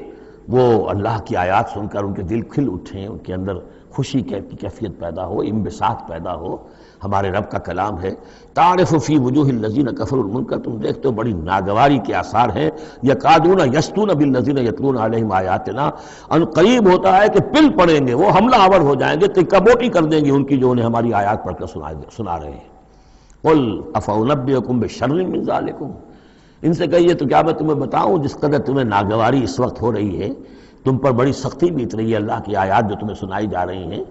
وہ اللہ کی آیات سن کر ان کے دل کھل اٹھیں، ان کے اندر خوشی کی کیفیت پیدا ہو، انبساط پیدا ہو۔ ہمارے رب کا کلام ہے، تعرف فی وجوہ الذین کفروا المنکر، تم دیکھتے ہو بڑی ناگواری کے آثار ہیں۔ یکادون یسطون بالذین یتلون علیہم آیاتنا، ان قریب ہوتا ہے کہ پل پڑیں گے، وہ حملہ آور ہو جائیں گے، تکہ بوٹی کر دیں گے ان کی جو انہیں ہماری آیات پڑھ کر سنا رہے ہیں۔ قل افانبئکم بشر من ذالکم، ان سے کہیے تو کیا میں تمہیں بتاؤں جس قدر تمہیں ناگواری اس وقت ہو رہی ہے، تم پر بڑی سختی بیت رہی ہے اللہ کی آیات جو تمہیں سنائی جا رہی ہیں،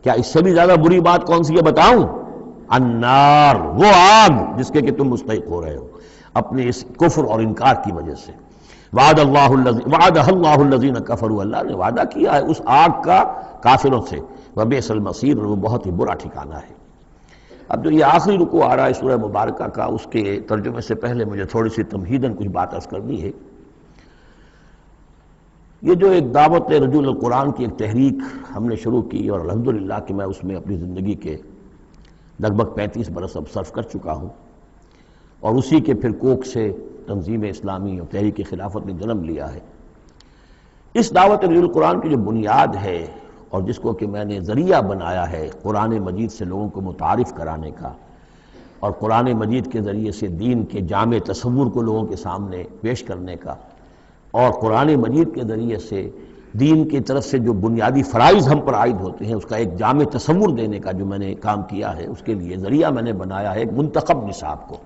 کیا اس سے بھی زیادہ بری بات کون سی ہے بتاؤں؟ النار، وہ آگ جس کے کہ تم مستحق ہو رہے ہو اپنے اس کفر اور انکار کی وجہ سے۔ وعدہ اللہ الذین کفروا، اللہ نے وعدہ کیا ہے اس آگ کا کافروں سے، وبئس المصیر، اور وہ بہت ہی برا ٹھکانہ ہے۔ اب جو یہ آخری رکوع آ رہا ہے سورہ مبارکہ کا، اس کے ترجمے سے پہلے مجھے تھوڑی سی تمہیداً کچھ بات عرض کرنی ہے۔ یہ جو ایک دعوت رجوع القرآن کی ایک تحریک ہم نے شروع کی، اور الحمدللہ کہ میں اس میں اپنی زندگی کے لگ بھگ 35 برس اب صرف کر چکا ہوں، اور اسی کے پھر کوکھ سے تنظیم اسلامی اور تحریک خلافت نے جنم لیا ہے۔ اس دعوت رجوع القرآن کی جو بنیاد ہے اور جس کو کہ میں نے ذریعہ بنایا ہے قرآن مجید سے لوگوں کو متعارف کرانے کا، اور قرآن مجید کے ذریعے سے دین کے جامع تصور کو لوگوں کے سامنے پیش کرنے کا، اور قرآن مجید کے ذریعے سے دین کی طرف سے جو بنیادی فرائض ہم پر عائد ہوتے ہیں اس کا ایک جامع تصور دینے کا جو میں نے کام کیا ہے، اس کے لیے ذریعہ میں نے بنایا ہے ایک منتخب نصاب کو،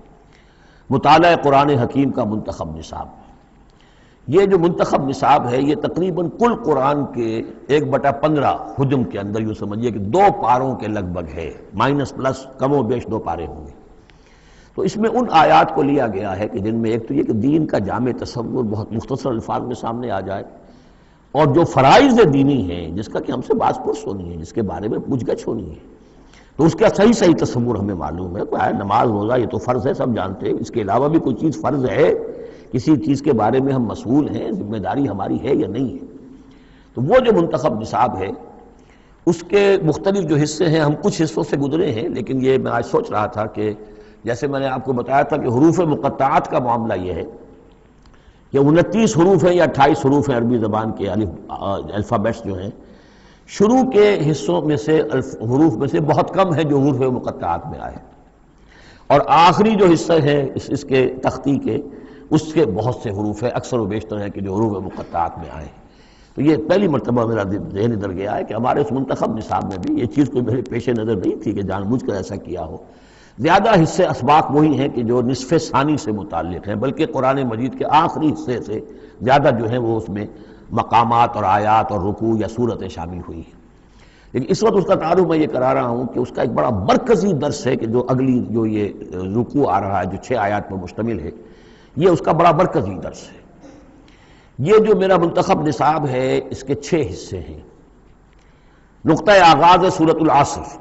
مطالعہ قرآن حکیم کا منتخب نصاب۔ یہ جو منتخب نصاب ہے یہ تقریباً کل قرآن کے 1/15 حجم کے اندر یوں سمجھیے کہ 2 پاروں کے لگ بھگ ہے، مائنس پلس کم و بیش 2 پارے ہوں گے۔ تو اس میں ان آیات کو لیا گیا ہے کہ جن میں ایک تو یہ کہ دین کا جامع تصور بہت مختصر الفاظ میں سامنے آ جائے، اور جو فرائض دینی ہیں جس کا کہ ہم سے باز پرس ہونی ہے، جس کے بارے میں پوچھ گچھ ہونی ہے، تو اس کا صحیح صحیح تصور ہمیں معلوم ہے کہ نماز روزہ یہ تو فرض ہے، سب جانتے ہیں، اس کے علاوہ بھی کوئی چیز فرض ہے، کسی چیز کے بارے میں ہم مسئول ہیں، ذمہ داری ہماری ہے یا نہیں ہے؟ تو وہ جو منتخب نصاب ہے اس کے مختلف جو حصے ہیں، ہم کچھ حصوں سے گزرے ہیں، لیکن یہ میں آج سوچ رہا تھا کہ جیسے میں نے آپ کو بتایا تھا کہ حروف مقطعات کا معاملہ یہ ہے کہ 29 حروف ہیں یا 28 حروف ہیں عربی زبان کے الفابیٹس جو ہیں، شروع کے حصوں میں سے حروف میں سے بہت کم ہیں جو حروف مقطعات میں آئے، اور آخری جو حصہ ہے اس کے تختی کے، اس کے بہت سے حروف ہیں، اکثر و بیشتر ہیں کہ جو حروف مقطعات میں آئے۔ تو یہ پہلی مرتبہ میرا ذہن ادھر گیا ہے کہ ہمارے اس منتخب نصاب میں بھی یہ چیز کوئی میرے پیش نظر نہیں تھی کہ جان بوجھ کر ایسا کیا ہو۔ زیادہ حصے اسباق وہی ہیں کہ جو نصف ثانی سے متعلق ہیں، بلکہ قرآن مجید کے آخری حصے سے زیادہ جو ہیں وہ اس میں مقامات اور آیات اور رکوع یا صورتیں شامل ہوئی ہیں۔ لیکن اس وقت اس کا تعارف میں یہ کرا رہا ہوں کہ اس کا ایک بڑا مرکزی درس ہے کہ جو اگلی جو یہ رکوع آ رہا ہے جو 6 آیات پر مشتمل ہے، یہ اس کا بڑا مرکزی درس ہے۔ یہ جو میرا منتخب نصاب ہے اس کے 6 حصے ہیں۔ نقطہ آغاز ہے سورۃ العصر،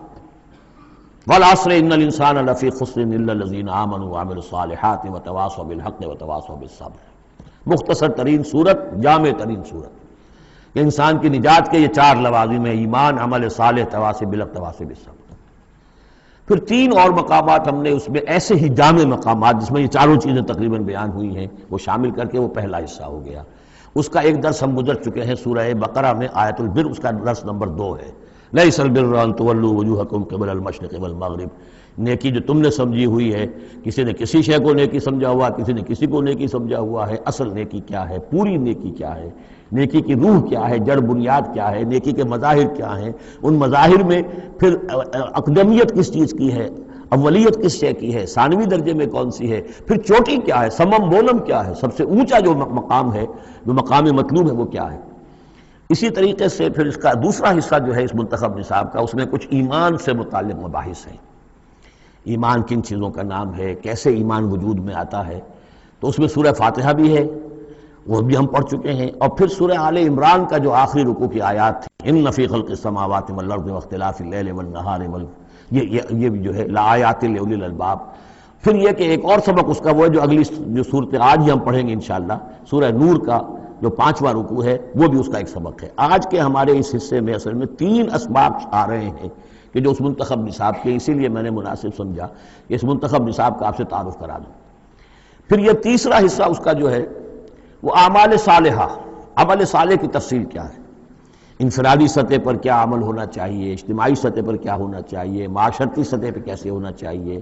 والعصر ان الانسان لفی خسر الا الذین آمنوا وعملوا الصالحات وتواصوا بالحق وتواصوا بالصبر۔ مختصر ترین صورت، جامع ترین صورت، کہ انسان کی نجات کے یہ 4 لوازم ہیں: ایمان، عمل صالح، تواصی بالحق، تواصی بالصبر۔ پھر 3 اور مقامات ہم نے اس میں ایسے ہی جامع مقامات جس میں یہ چاروں چیزیں تقریباً بیان ہوئی ہیں وہ شامل کر کے وہ پہلا حصہ ہو گیا۔ اس کا ایک درس ہم گزر چکے ہیں سورہ بقرہ میں، آیت البر، اس کا درس نمبر 2 ہے۔ لیس البر ان تولوا وجوہکم قبل المشرق والمغرب، نیکی جو تم نے سمجھی ہوئی ہے، کسی نے کسی شے کو نیکی سمجھا ہوا، کسی نے کسی کو نیکی سمجھا ہوا ہے۔ اصل نیکی کیا ہے، پوری نیکی کیا ہے، نیکی کی روح کیا ہے، جڑ بنیاد کیا ہے، نیکی کے مظاہر کیا ہیں، ان مظاہر میں پھر اقدمیت کس چیز کی ہے، اولیت کس شے کی ہے، ثانوی درجے میں کون سی ہے، پھر چوٹی کیا ہے، سمم بولم کیا ہے، سب سے اونچا جو مقام ہے، جو مقام مطلوب ہے وہ کیا ہے۔ اسی طریقے سے پھر اس کا دوسرا حصہ جو ہے اس منتخب نصاب کا، اس میں کچھ ایمان سے متعلق مباحث ہیں۔ ایمان کن چیزوں کا نام ہے، کیسے ایمان وجود میں آتا ہے، تو اس میں سورہ فاتحہ بھی ہے، وہ بھی ہم پڑھ چکے ہیں، اور پھر سورہ آل عمران کا جو آخری رکوع کی آیات تھی، ان فی خلق السماوات والارض واختلاف اللیل والنہار یہ بھی جو ہے لآیات لأولی الالباب۔ پھر یہ کہ ایک اور سبق اس کا وہ ہے جو اگلی جو صورت آج ہی ہم پڑھیں گے انشاءاللہ، سورہ نور کا جو 5واں رکوع ہے، وہ بھی اس کا ایک سبق ہے۔ آج کے ہمارے اس حصے میں اصل میں 3 اسباق آ رہے ہیں کہ جو اس منتخب نصاب کے، اسی لیے میں نے مناسب سمجھا کہ اس منتخب نصاب کا آپ سے تعارف کرا دوں۔ پھر یہ تیسرا حصہ اس کا جو ہے وہ اعمال صالحہ، عمل صالح کی تفصیل کیا ہے، انفرادی سطح پر کیا عمل ہونا چاہیے، اجتماعی سطح پر کیا ہونا چاہیے، معاشرتی سطح پہ کیسے ہونا چاہیے،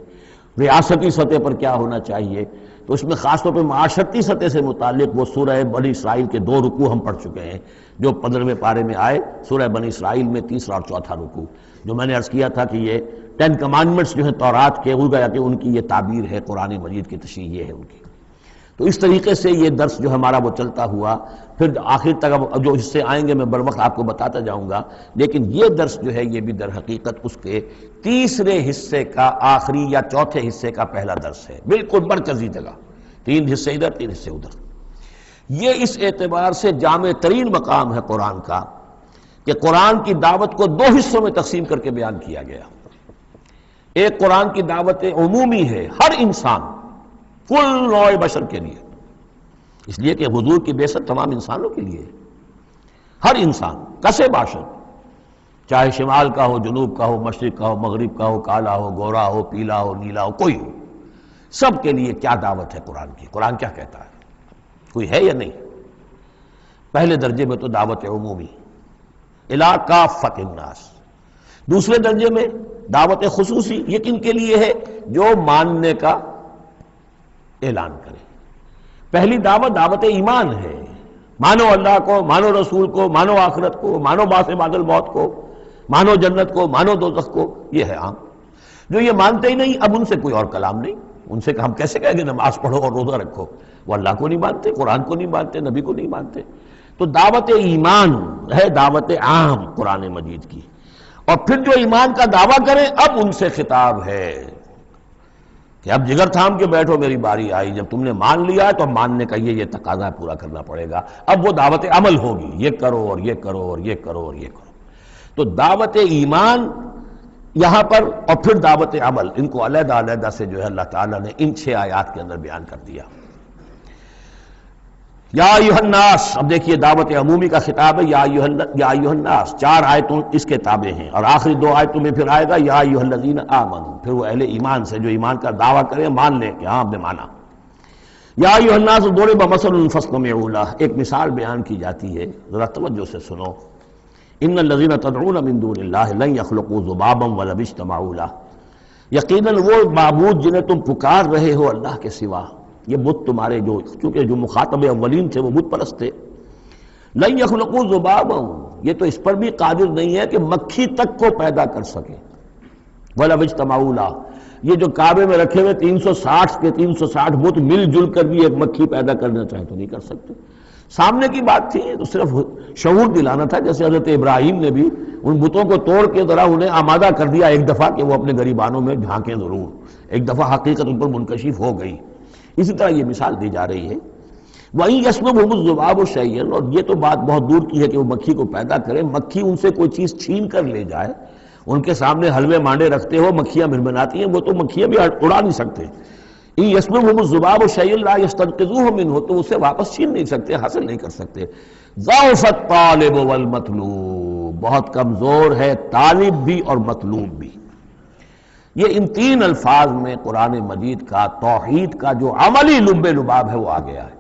ریاستی سطح پر کیا ہونا چاہیے۔ تو اس میں خاص طور پہ معاشرتی سطح سے متعلق وہ سورہ بنی اسرائیل کے 2 رکوع ہم پڑھ چکے ہیں جو 15ویں پارے میں آئے، سورہ بنی اسرائیل میں 3 اور 4 رکوع، جو میں نے عرض کیا تھا کہ یہ 10 کمانڈمنٹس جو ہیں تورات کے، وہ گیا کہ ان کی یہ تعبیر ہے، قرآن مجید کی تشریح یہ ہے ان کی۔ تو اس طریقے سے یہ درس جو ہمارا وہ چلتا ہوا، پھر آخر تک اب جو حصے آئیں گے میں بر وقت آپ کو بتاتا جاؤں گا، لیکن یہ درس جو ہے یہ بھی در حقیقت اس کے تیسرے حصے کا آخری یا چوتھے حصے کا پہلا درس ہے، بالکل مرکزی جگہ، 3 حصے ادھر 3 حصے ادھر۔ یہ اس اعتبار سے جامع ترین مقام ہے قرآن کا کہ قرآن کی دعوت کو 2 حصوں میں تقسیم کر کے بیان کیا گیا۔ ایک قرآن کی دعوت عمومی ہے، ہر انسان، کل نوع بشر کے لیے، اس لیے کہ حضور کی بعثت تمام انسانوں کے لیے، ہر انسان کسے باشد، چاہے شمال کا ہو، جنوب کا ہو، مشرق کا ہو، مغرب کا ہو، کالا ہو، گورا ہو، پیلا ہو، نیلا ہو، کوئی ہو، سب کے لیے کیا دعوت ہے قرآن کی، قرآن کیا کہتا ہے، کوئی ہے یا نہیں؟ پہلے درجے میں تو دعوت عمومی، الی کافۃ الناس۔ دوسرے درجے میں دعوت خصوصی، یہ کن کے لیے ہے؟ جو ماننے کا اعلان کرے۔ پہلی دعوت دعوت ایمان ہے، مانو اللہ کو، مانو رسول کو، مانو آخرت کو، مانو بعث بعد الموت کو، مانو جنت کو، مانو دوزخ کو، یہ ہے عام۔ جو یہ مانتے ہی نہیں، اب ان سے کوئی اور کلام نہیں، ان سے ہم کیسے کہیں گے نماز پڑھو اور روزہ رکھو، وہ اللہ کو نہیں مانتے، قرآن کو نہیں مانتے، نبی کو نہیں مانتے۔ تو دعوت ایمان ہے، دعوت عام قرآن مجید کی۔ اور پھر جو ایمان کا دعویٰ کریں، اب ان سے خطاب ہے کہ اب جگر تھام کے بیٹھو، میری باری آئی، جب تم نے مان لیا ہے تو ماننے کا یہ تقاضا پورا کرنا پڑے گا۔ اب وہ دعوت عمل ہوگی، یہ کرو اور یہ کرو اور یہ کرو اور یہ کرو۔ تو دعوت ایمان یہاں پر اور پھر دعوت عمل، ان کو علیحدہ علیحدہ سے جو ہے اللہ تعالیٰ نے ان 6 آیات کے اندر بیان کر دیا۔ یا ایھا الناس، اب دیکھیے دعوت عمومی کا خطاب ہے، یا ایھا الناس، 4 آیتوں اس کے تابع ہیں، اور آخری 2 آیتوں میں پھر آئے گا یا ایھا الذین آمنوا، پھر وہ اہل ایمان سے جو ایمان کا دعویٰ کریں مان لیں کہ ہاں ہم نے مانا۔ یا ایھا الناس ضرب مثل فاستمعوا لہ، ایک مثال بیان کی جاتی ہے، ذرا توجہ سے سنو۔ ان الذین تدعون من دون اللہ لن یخلقوا ذبابا ولو اجتمعوا لہ، یقیناً وہ معبود جنہیں تم پکار رہے ہو اللہ کے سوا، یہ بت تمہارے جو، چونکہ جو مخاطب اولین تھے وہ بت پرست تھے، لن یخلقوا ذبابا، یہ تو اس پر بھی قادر نہیں ہے کہ مکھی تک کو پیدا کر سکے، ولو اجتمعوا لہ، یہ جو کعبے میں رکھے ہوئے 360 کے 360 بت مل جل کر بھی ایک مکھی پیدا کرنا چاہیں تو نہیں کر سکتے۔ سامنے کی بات تھی تو صرف شعور دلانا تھا، جیسے حضرت ابراہیم نے بھی ان بتوں کو توڑ کے ذرا انہیں آمادہ کر دیا ایک دفعہ کہ وہ اپنے گریبانوں میں جھانکیں ضرور، ایک دفعہ حقیقت ان پر منکشف ہو گئی۔ اسی طرح یہ مثال دی جا رہی ہے، وَإِن يَسْلُبْهُمُ الذُّبَابُ شَيْئًا، اور یہ تو بات بہت دور کی ہے کہ وہ مکھی کو پیدا کرے، مکھی ان سے کوئی چیز چھین کر لے جائے، ان کے سامنے حلوے مانڈے رکھتے ہو، مکھیاں بھنبھناتی ہیں، وہ تو مکھیاں بھی اڑا نہیں سکتے۔ إِن يَسْلُبْهُمُ الذُّبَابُ شَيْئًا لَا يَسْتَنقِذُوهُ مِنْهُ، تو اسے واپس چھین نہیں سکتے، حاصل نہیں کر سکتے۔ ضَعُفَ الطَّالِبُ وَالْمَطْلُوبُ، بہت کمزور ہے طالب بھی اور مطلوب بھی۔ یہ ان 3 الفاظ میں قرآن مجید کا توحید کا جو عملی لب لباب ہے وہ آ گیا ہے۔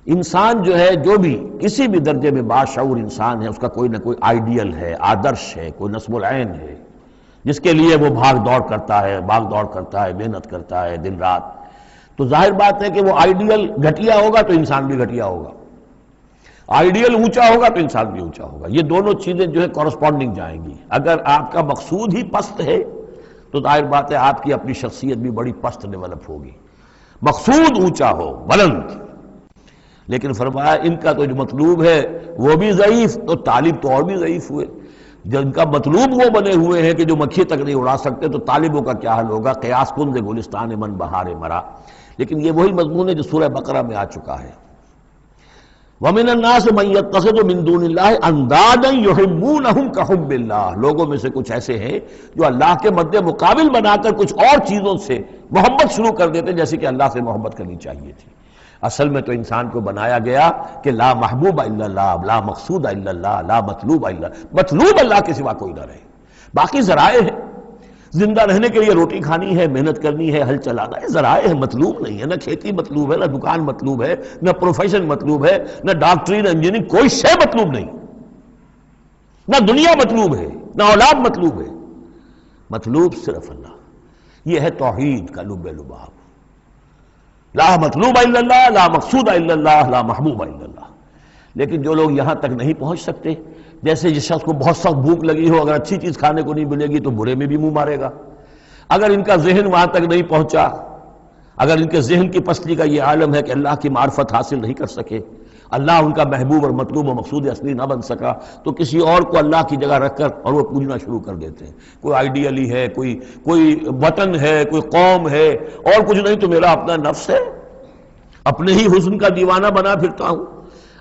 انسان جو ہے، جو بھی کسی بھی درجے میں باشعور انسان ہے، اس کا کوئی نہ کوئی آئیڈیل ہے، آدرش ہے، کوئی نصب العین ہے جس کے لیے وہ بھاگ دوڑ کرتا ہے، محنت کرتا ہے دن رات۔ تو ظاہر بات ہے کہ وہ آئیڈیل گھٹیا ہوگا تو انسان بھی گھٹیا ہوگا، آئیڈیل اونچا ہوگا تو انسان بھی اونچا ہوگا۔ یہ دونوں چیزیں جو ہے کورسپونڈنگ جائیں گی۔ اگر آپ کا مقصود ہی پست ہے تو ظاہر بات ہے آپ کی اپنی شخصیت بھی بڑی پست ڈیولپ ہوگی۔ مقصود اونچا ہو، بلند، لیکن فرمایا ان کا تو جو مطلوب ہے وہ بھی ضعیف، تو طالب تو اور بھی ضعیف ہوئے۔ جن کا مطلوب وہ بنے ہوئے ہیں کہ جو مکھی تک نہیں اڑا سکتے، تو طالبوں کا کیا حل ہوگا؟ قیاس کن سے گلستان من بہار مرا۔ لیکن یہ وہی مضمون ہے جو سورہ بقرہ میں آ چکا ہے۔ وَمِنَ النَّاسِ مَن يَتَّخِذُ مِن دُونِ اللَّهِ أَندَادًا يُحِبُّونَهُمْ كَحُبِّ اللَّهِ، لوگوں میں سے کچھ ایسے ہیں جو اللہ کے مد مقابل بنا کر کچھ اور چیزوں سے محبت شروع کر دیتے جیسے کہ اللہ سے محبت کرنی چاہیے تھی۔ اصل میں تو انسان کو بنایا گیا کہ لا محبوب الا اللہ، لا مقصود الا اللہ، لا مطلوب الا اللہ، مطلوب اللہ کے سوا کوئی نہ رہے، باقی ذرائع ہیں۔ زندہ رہنے کے لیے روٹی کھانی ہے، محنت کرنی ہے، ہل چلانا ہے، ذرائع ہے، مطلوب نہیں ہے۔ نہ کھیتی مطلوب ہے، نہ دکان مطلوب ہے، نہ پروفیشن مطلوب ہے، نہ ڈاکٹری، نہ انجینئرنگ، کوئی شے مطلوب نہیں، نہ دنیا مطلوب ہے، نہ اولاد مطلوب ہے، مطلوب صرف اللہ۔ یہ ہے توحید کا لب لباب، لا مطلوب الا اللہ، لا مقصود الا اللہ، لا محبوب الا اللہ۔ لیکن جو لوگ یہاں تک نہیں پہنچ سکتے، جیسے جس شخص کو بہت سخت بھوک لگی ہو، اگر اچھی چیز کھانے کو نہیں ملے گی تو برے میں بھی منہ مارے گا۔ اگر ان کا ذہن وہاں تک نہیں پہنچا، اگر ان کے ذہن کی پستی کا یہ عالم ہے کہ اللہ کی معرفت حاصل نہیں کر سکے، اللہ ان کا محبوب اور مطلوب و مقصود اصلی نہ بن سکا، تو کسی اور کو اللہ کی جگہ رکھ کر اور وہ پوجنا شروع کر دیتے ہیں۔ کوئی آئیڈیلی ہے، کوئی وطن ہے، کوئی قوم ہے، اور کچھ نہیں تو میرا اپنا نفس ہے، اپنے ہی حسن کا دیوانہ بنا پھرتا ہوں،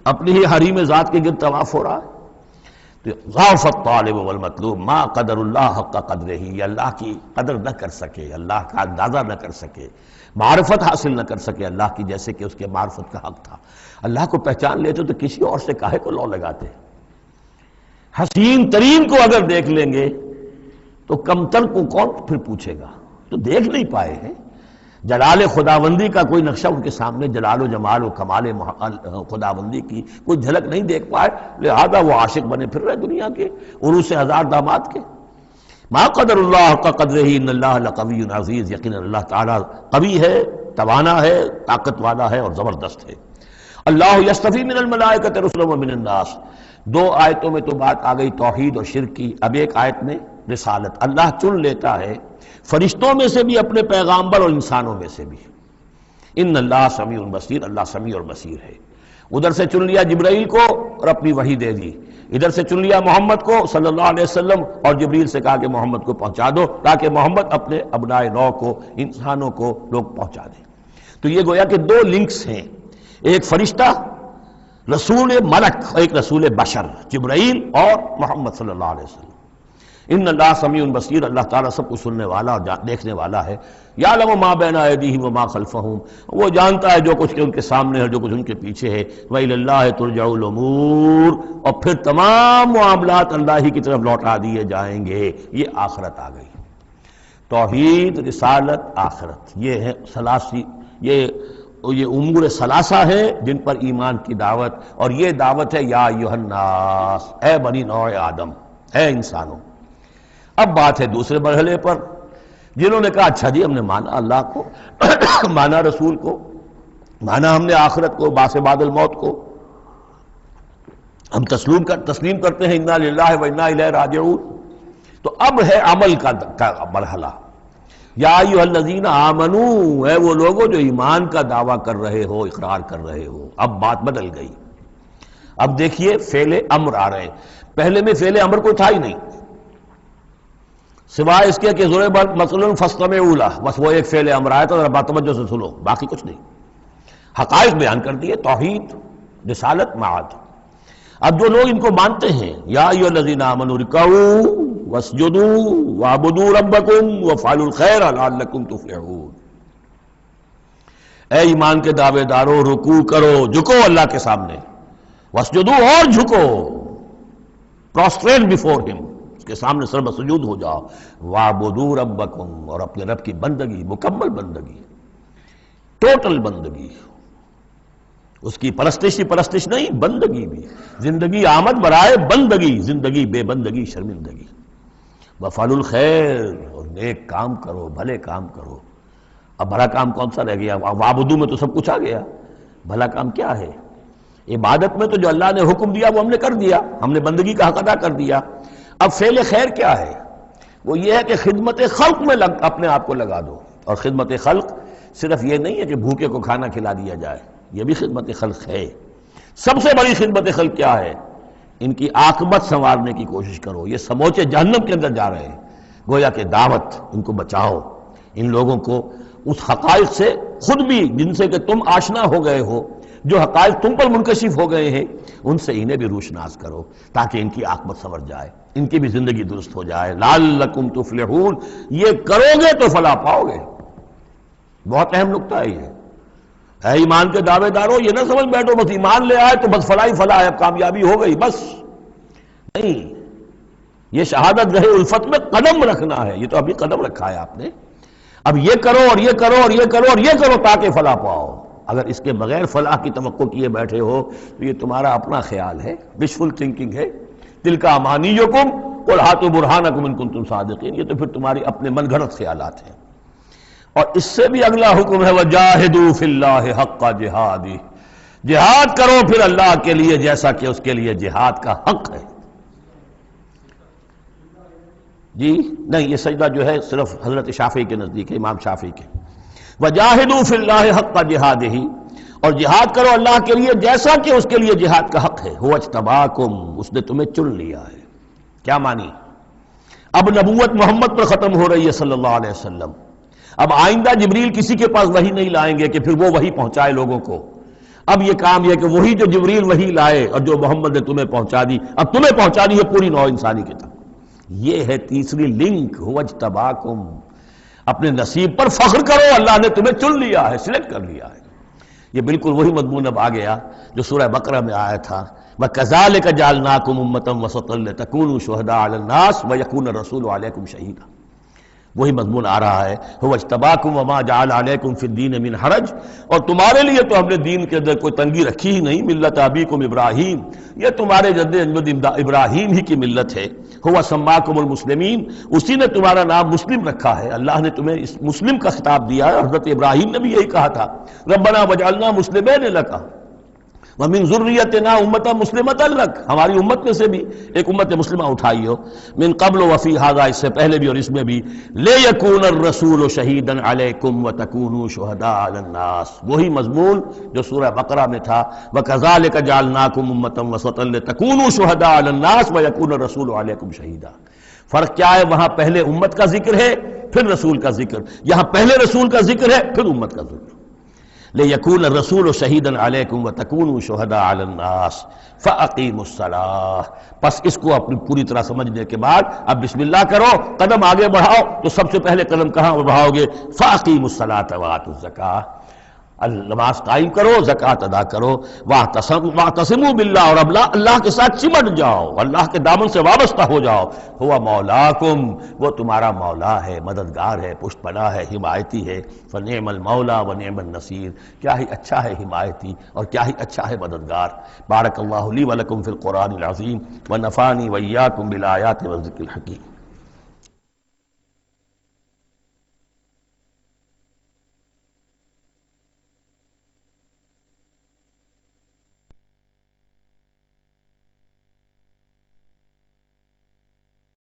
اپنی ہی حریم ذات کے گرد طواف ہو رہا ہے۔ تو ضعف الطالب والمطلوب ما قدر اللہ حق قدرہ، یہ اللہ کی قدر نہ کر سکے، اللہ کا اندازہ نہ کر سکے، معرفت حاصل نہ کر سکے اللہ کی، جیسے کہ اس کے معرفت کا حق تھا۔ اللہ کو پہچان لیتے تو کسی اور سے کاہے کو لو لگاتے؟ حسین ترین کو اگر دیکھ لیں گے تو کمتر کو کون پھر پوچھے گا؟ تو دیکھ نہیں پائے ہیں جلال خداوندی کا کوئی نقشہ ان کے سامنے، جلال و جمال و کمال خداوندی کی کوئی جھلک نہیں دیکھ پائے، لہذا وہ عاشق بنے پھر رہے دنیا کے عروس ہزار داماد کے۔ ما قدر اللہ کا قدر ہی، ان اللہ لقوی عزیز، یقینا اللہ تعالیٰ قوی ہے، توانا ہے، طاقت والا ہے اور زبردست ہے۔ اللہ یصطفی من الملائکۃ رسلا ومن الناس، 2 آیتوں میں تو بات آ گئی توحید اور شرک کی، اب ایک آیت میں رسالت۔ اللہ چن لیتا ہے فرشتوں میں سے بھی اپنے پیغامبر اور انسانوں میں سے بھی۔ ان اللہ سمیع بصیر، اللہ سمیع اور بصیر ہے۔ ادھر سے چن لیا جبرائیل کو اور اپنی وحی دے دی، ادھر سے چن لیا محمد کو صلی اللہ علیہ وسلم اور جبریل سے کہا کہ محمد کو پہنچا دو، تاکہ محمد اپنے ابنائے نو کو، انسانوں کو لوگ پہنچا دیں۔ تو یہ گویا کہ 2 لنکس ہیں، ایک فرشتہ رسول ملک، ایک رسول بشر جبرائیل اور محمد صلی اللہ علیہ وسلم۔ ان اللہ سمیع بصیر، اللہ تعالیٰ سب کچھ سننے والا اور دیکھنے والا ہے۔ یعلم ما بین ایدیہم وما خلفہم، وہ جانتا ہے جو کچھ ان کے سامنے ہے، جو کچھ ان کے پیچھے ہے۔ وإلی اللہ ترجع الامور، اور پھر تمام معاملات اللہ ہی کی طرف لوٹا دیے جائیں گے۔ یہ آخرت آ گئی، توحید، رسالت، آخرت، یہ ہے ثلاثی، یہ امور ثلاثہ ہیں جن پر ایمان کی دعوت، اور یہ دعوت ہے یا ایھا الناس، اے بنی نوع آدم، اے انسانوں۔ اب بات ہے دوسرے مرحلے پر، جنہوں نے کہا اچھا جی ہم نے مانا اللہ کو، مانا رسول کو، مانا ہم نے آخرت کو، بعث بعد الموت کو، ہم تسلیم کرتے ہیں انا للہ و انا الیہ راجعون۔ تو اب ہے عمل کا مرحلہ، یا ایھا الذین آمنوا، اے وہ لوگوں جو ایمان کا دعویٰ کر رہے ہو، اقرار کر رہے ہو۔ اب بات بدل گئی، اب دیکھیے فعل امر آ رہے ہیں۔ پہلے میں فعل امر کوئی تھا ہی نہیں، سوائے اس کے کہ ضرب مثلا فاستمعوا لہ، بس وہ ایک فعل امر آیا تھا، ذرا باتوجہ سے سنو، باقی کچھ نہیں، حقائق بیان کر دیے، توحید، رسالت، معاد۔ اب جو لوگ ان کو مانتے ہیں، یا ایھا الذین آمنوا ارکعوا واسجدوا واعبدوا ربکم وافعلوا الخیر لعلکم تفلحون، اے ایمان کے دعوے دارو، رکوع کرو، جھکو اللہ کے سامنے، واسجدوا، اور جھکو، prostrate before him، اس کے سامنے سر بسجود ہو جاؤ، وَاعْبُدُوا رَبَّكُمْ، اور اپنے رب کی بندگی، مکمل بندگی، ٹوٹل بندگی، اس کی پرستش نہیں، بندگی بھی، زندگی آمد برائے بندگی، زندگی بے بندگی شرمندگی، وَافْعَلُوا الْخَيْرَ، اور نیک کام کرو، بھلے کام کرو۔ اب بھلا کام کون سا رہ گیا؟ وَاعْبُدُوا میں تو سب کچھ آ گیا، بھلا کام کیا ہے؟ عبادت میں تو جو اللہ نے حکم دیا وہ ہم نے کر دیا، ہم نے بندگی کا حق ادا کر دیا۔ اب فعل خیر کیا ہے؟ وہ یہ ہے کہ خدمت خلق میں اپنے آپ کو لگا دو، اور خدمت خلق صرف یہ نہیں ہے کہ بھوکے کو کھانا کھلا دیا جائے، یہ بھی خدمت خلق ہے۔ سب سے بڑی خدمت خلق کیا ہے؟ ان کی عاقبت سنوارنے کی کوشش کرو، یہ سموچے جہنم کے اندر جا رہے ہیں، گویا کہ دعوت، ان کو بچاؤ، ان لوگوں کو اس حقائق سے خود بھی جن سے کہ تم آشنا ہو گئے ہو، جو حقائق تم پر منکشف ہو گئے ہیں، ان سے انہیں بھی روشناس کرو تاکہ ان کی عاقبت سنور جائے، ان کی بھی زندگی درست ہو جائے۔ لعلکم تفلحون، یہ کرو گے تو فلاح پاؤ گے۔ بہت اہم نکتہ ہے یہ۔ اے ایمان کے دعوے دارو، یہ نہ سمجھ بیٹھو بس ایمان لے آئے تو بس فلاح ہی فلاح ہے، اب کامیابی ہو گئی، بس نہیں، یہ شہادت گاہ الفت میں قدم رکھنا ہے، یہ تو ابھی قدم رکھا ہے آپ نے، اب یہ کرو اور یہ کرو اور یہ کرو اور یہ کرو تاکہ فلاح پاؤ۔ اگر اس کے بغیر فلاح کی توقع کیے بیٹھے ہو تو یہ تمہارا اپنا خیال ہے، وشفل تھنکنگ ہے۔ تلک امانیکم قل ہاتوا برہانکم ان کنتم صادقین، یہ تو پھر تمہاری اپنے من گھڑت خیالات ہیں۔ اور اس سے بھی اگلا حکم ہے وجاہدوا فی اللہ حق جہادہ، جہاد کرو پھر اللہ کے لیے جیسا کہ اس کے لیے جہاد کا حق ہے۔ جی نہیں، یہ سجدہ جو ہے صرف حضرت شافعی کے نزدیک ہے، امام شافعی کے۔ وَجَاهِدُوا فِي اللَّهِ حَقَّ جِهَادِهِ، اور جہاد کرو اللہ کے لیے جیسا کہ اس کے لیے جہاد کا حق ہے۔ هُوَ اجْتَبَاكُمْ، اس نے تمہیں چن لیا ہے۔ کیا مانی؟ اب نبوت محمد پر ختم ہو رہی ہے صلی اللہ علیہ وسلم، اب آئندہ جبریل کسی کے پاس وحی نہیں لائیں گے کہ پھر وہ وحی پہنچائے لوگوں کو۔ اب یہ کام یہ کہ وہی جو جبریل وحی لائے اور جو محمد نے تمہیں پہنچا دی، اب تمہیں پہنچا دی ہے پوری نوع انسانی کی طرف۔ یہ ہے تیسری لنک، هُوَ اجْتَبَاكُمْ، اپنے نصیب پر فخر کرو، اللہ نے تمہیں چن لیا ہے، سلیکٹ کر لیا ہے۔ یہ بالکل وہی مضمون اب آ گیا جو سورہ بقرہ میں آیا تھا، وَكَذَلِكَ جَعَلْنَاكُمْ أُمَّةً وَسَطًا لِتَكُونُوا شُهَدَاءَ عَلَى النَّاسِ وَيَكُونَ الرَّسُولُ عَلَيْكُمْ شَهِيدًا، وہی مضمون آ رہا ہے، هُوَ اجْتَبَاكُمْ وَمَا جَعَلَ عَلَيْكُمْ فِي الدِّينِ مِنْ حَرَجٍ، اور تمہارے لیے تو ہم نے دین کے اندر کوئی تنگی رکھی ہی نہیں، ملت ابیکم ابراہیم، یہ تمہارے جد اجداد ابراہیم ہی کی ملت ہے۔ هُوَ سَمَّاكُمُ الْمُسْلِمِينَ، اسی نے تمہارا نام مسلم رکھا ہے، اللہ نے تمہیں اس مسلم کا خطاب دیا ہے۔ حضرت ابراہیم نے بھی یہی کہا تھا، ربنا وجعلنا مسلمین لک ومن ذریتنا امۃ مسلمۃ لک، ہماری امت میں سے بھی ایک امت مسلمہ اٹھائی ہو، من قبل وفی ھذا، اس سے پہلے بھی اور اس میں بھی، لیکون الرسول شہیدا علیکم وتکونوا شہداء علی الناس، وہی مضمون جو سورہ بقرہ میں تھا، وکذالک جعلناکم امۃ وسطا لتکونوا شہداء علی الناس ویکون الرسول علیکم شہیدا۔ فرق کیا ہے؟ وہاں پہلے امت کا ذکر ہے پھر رسول کا ذکر، یہاں پہلے رسول کا ذکر ہے پھر امت کا ذکر۔ لِيَكُونَ الرَّسُولُ شَهِيدًا عَلَيْكُمْ وَتَكُونُوا شُهَدَاءَ عَلَى النَّاسِ فَأَقِيمُوا الصَّلَاةَ۔ بس اس کو اپنی پوری طرح سمجھنے کے بعد اب بسم اللہ کرو، قدم آگے بڑھاؤ، تو سب سے پہلے قدم کہاں بڑھاؤ گے؟ فَأَقِيمُوا الصَّلَاةَ وَآتُوا الزَّكَاةَ، نماز قائم کرو، زکوٰۃ ادا کرو، واعتصموا باللہ، اور اب اللہ کے ساتھ چمٹ جاؤ، اللہ کے دامن سے وابستہ ہو جاؤ، ہوا مولاکم، وہ تمہارا مولا ہے، مددگار ہے، پشت پناہ ہے، حمایتی ہے، فنعم المولا ونعم النصیر، کیا ہی اچھا ہے حمایتی اور کیا ہی اچھا ہے مددگار۔ بارک اللہ لی ولکم فی القرآن العظیم ونفعنی وإیاکم بالآیات والذکر الحکیم۔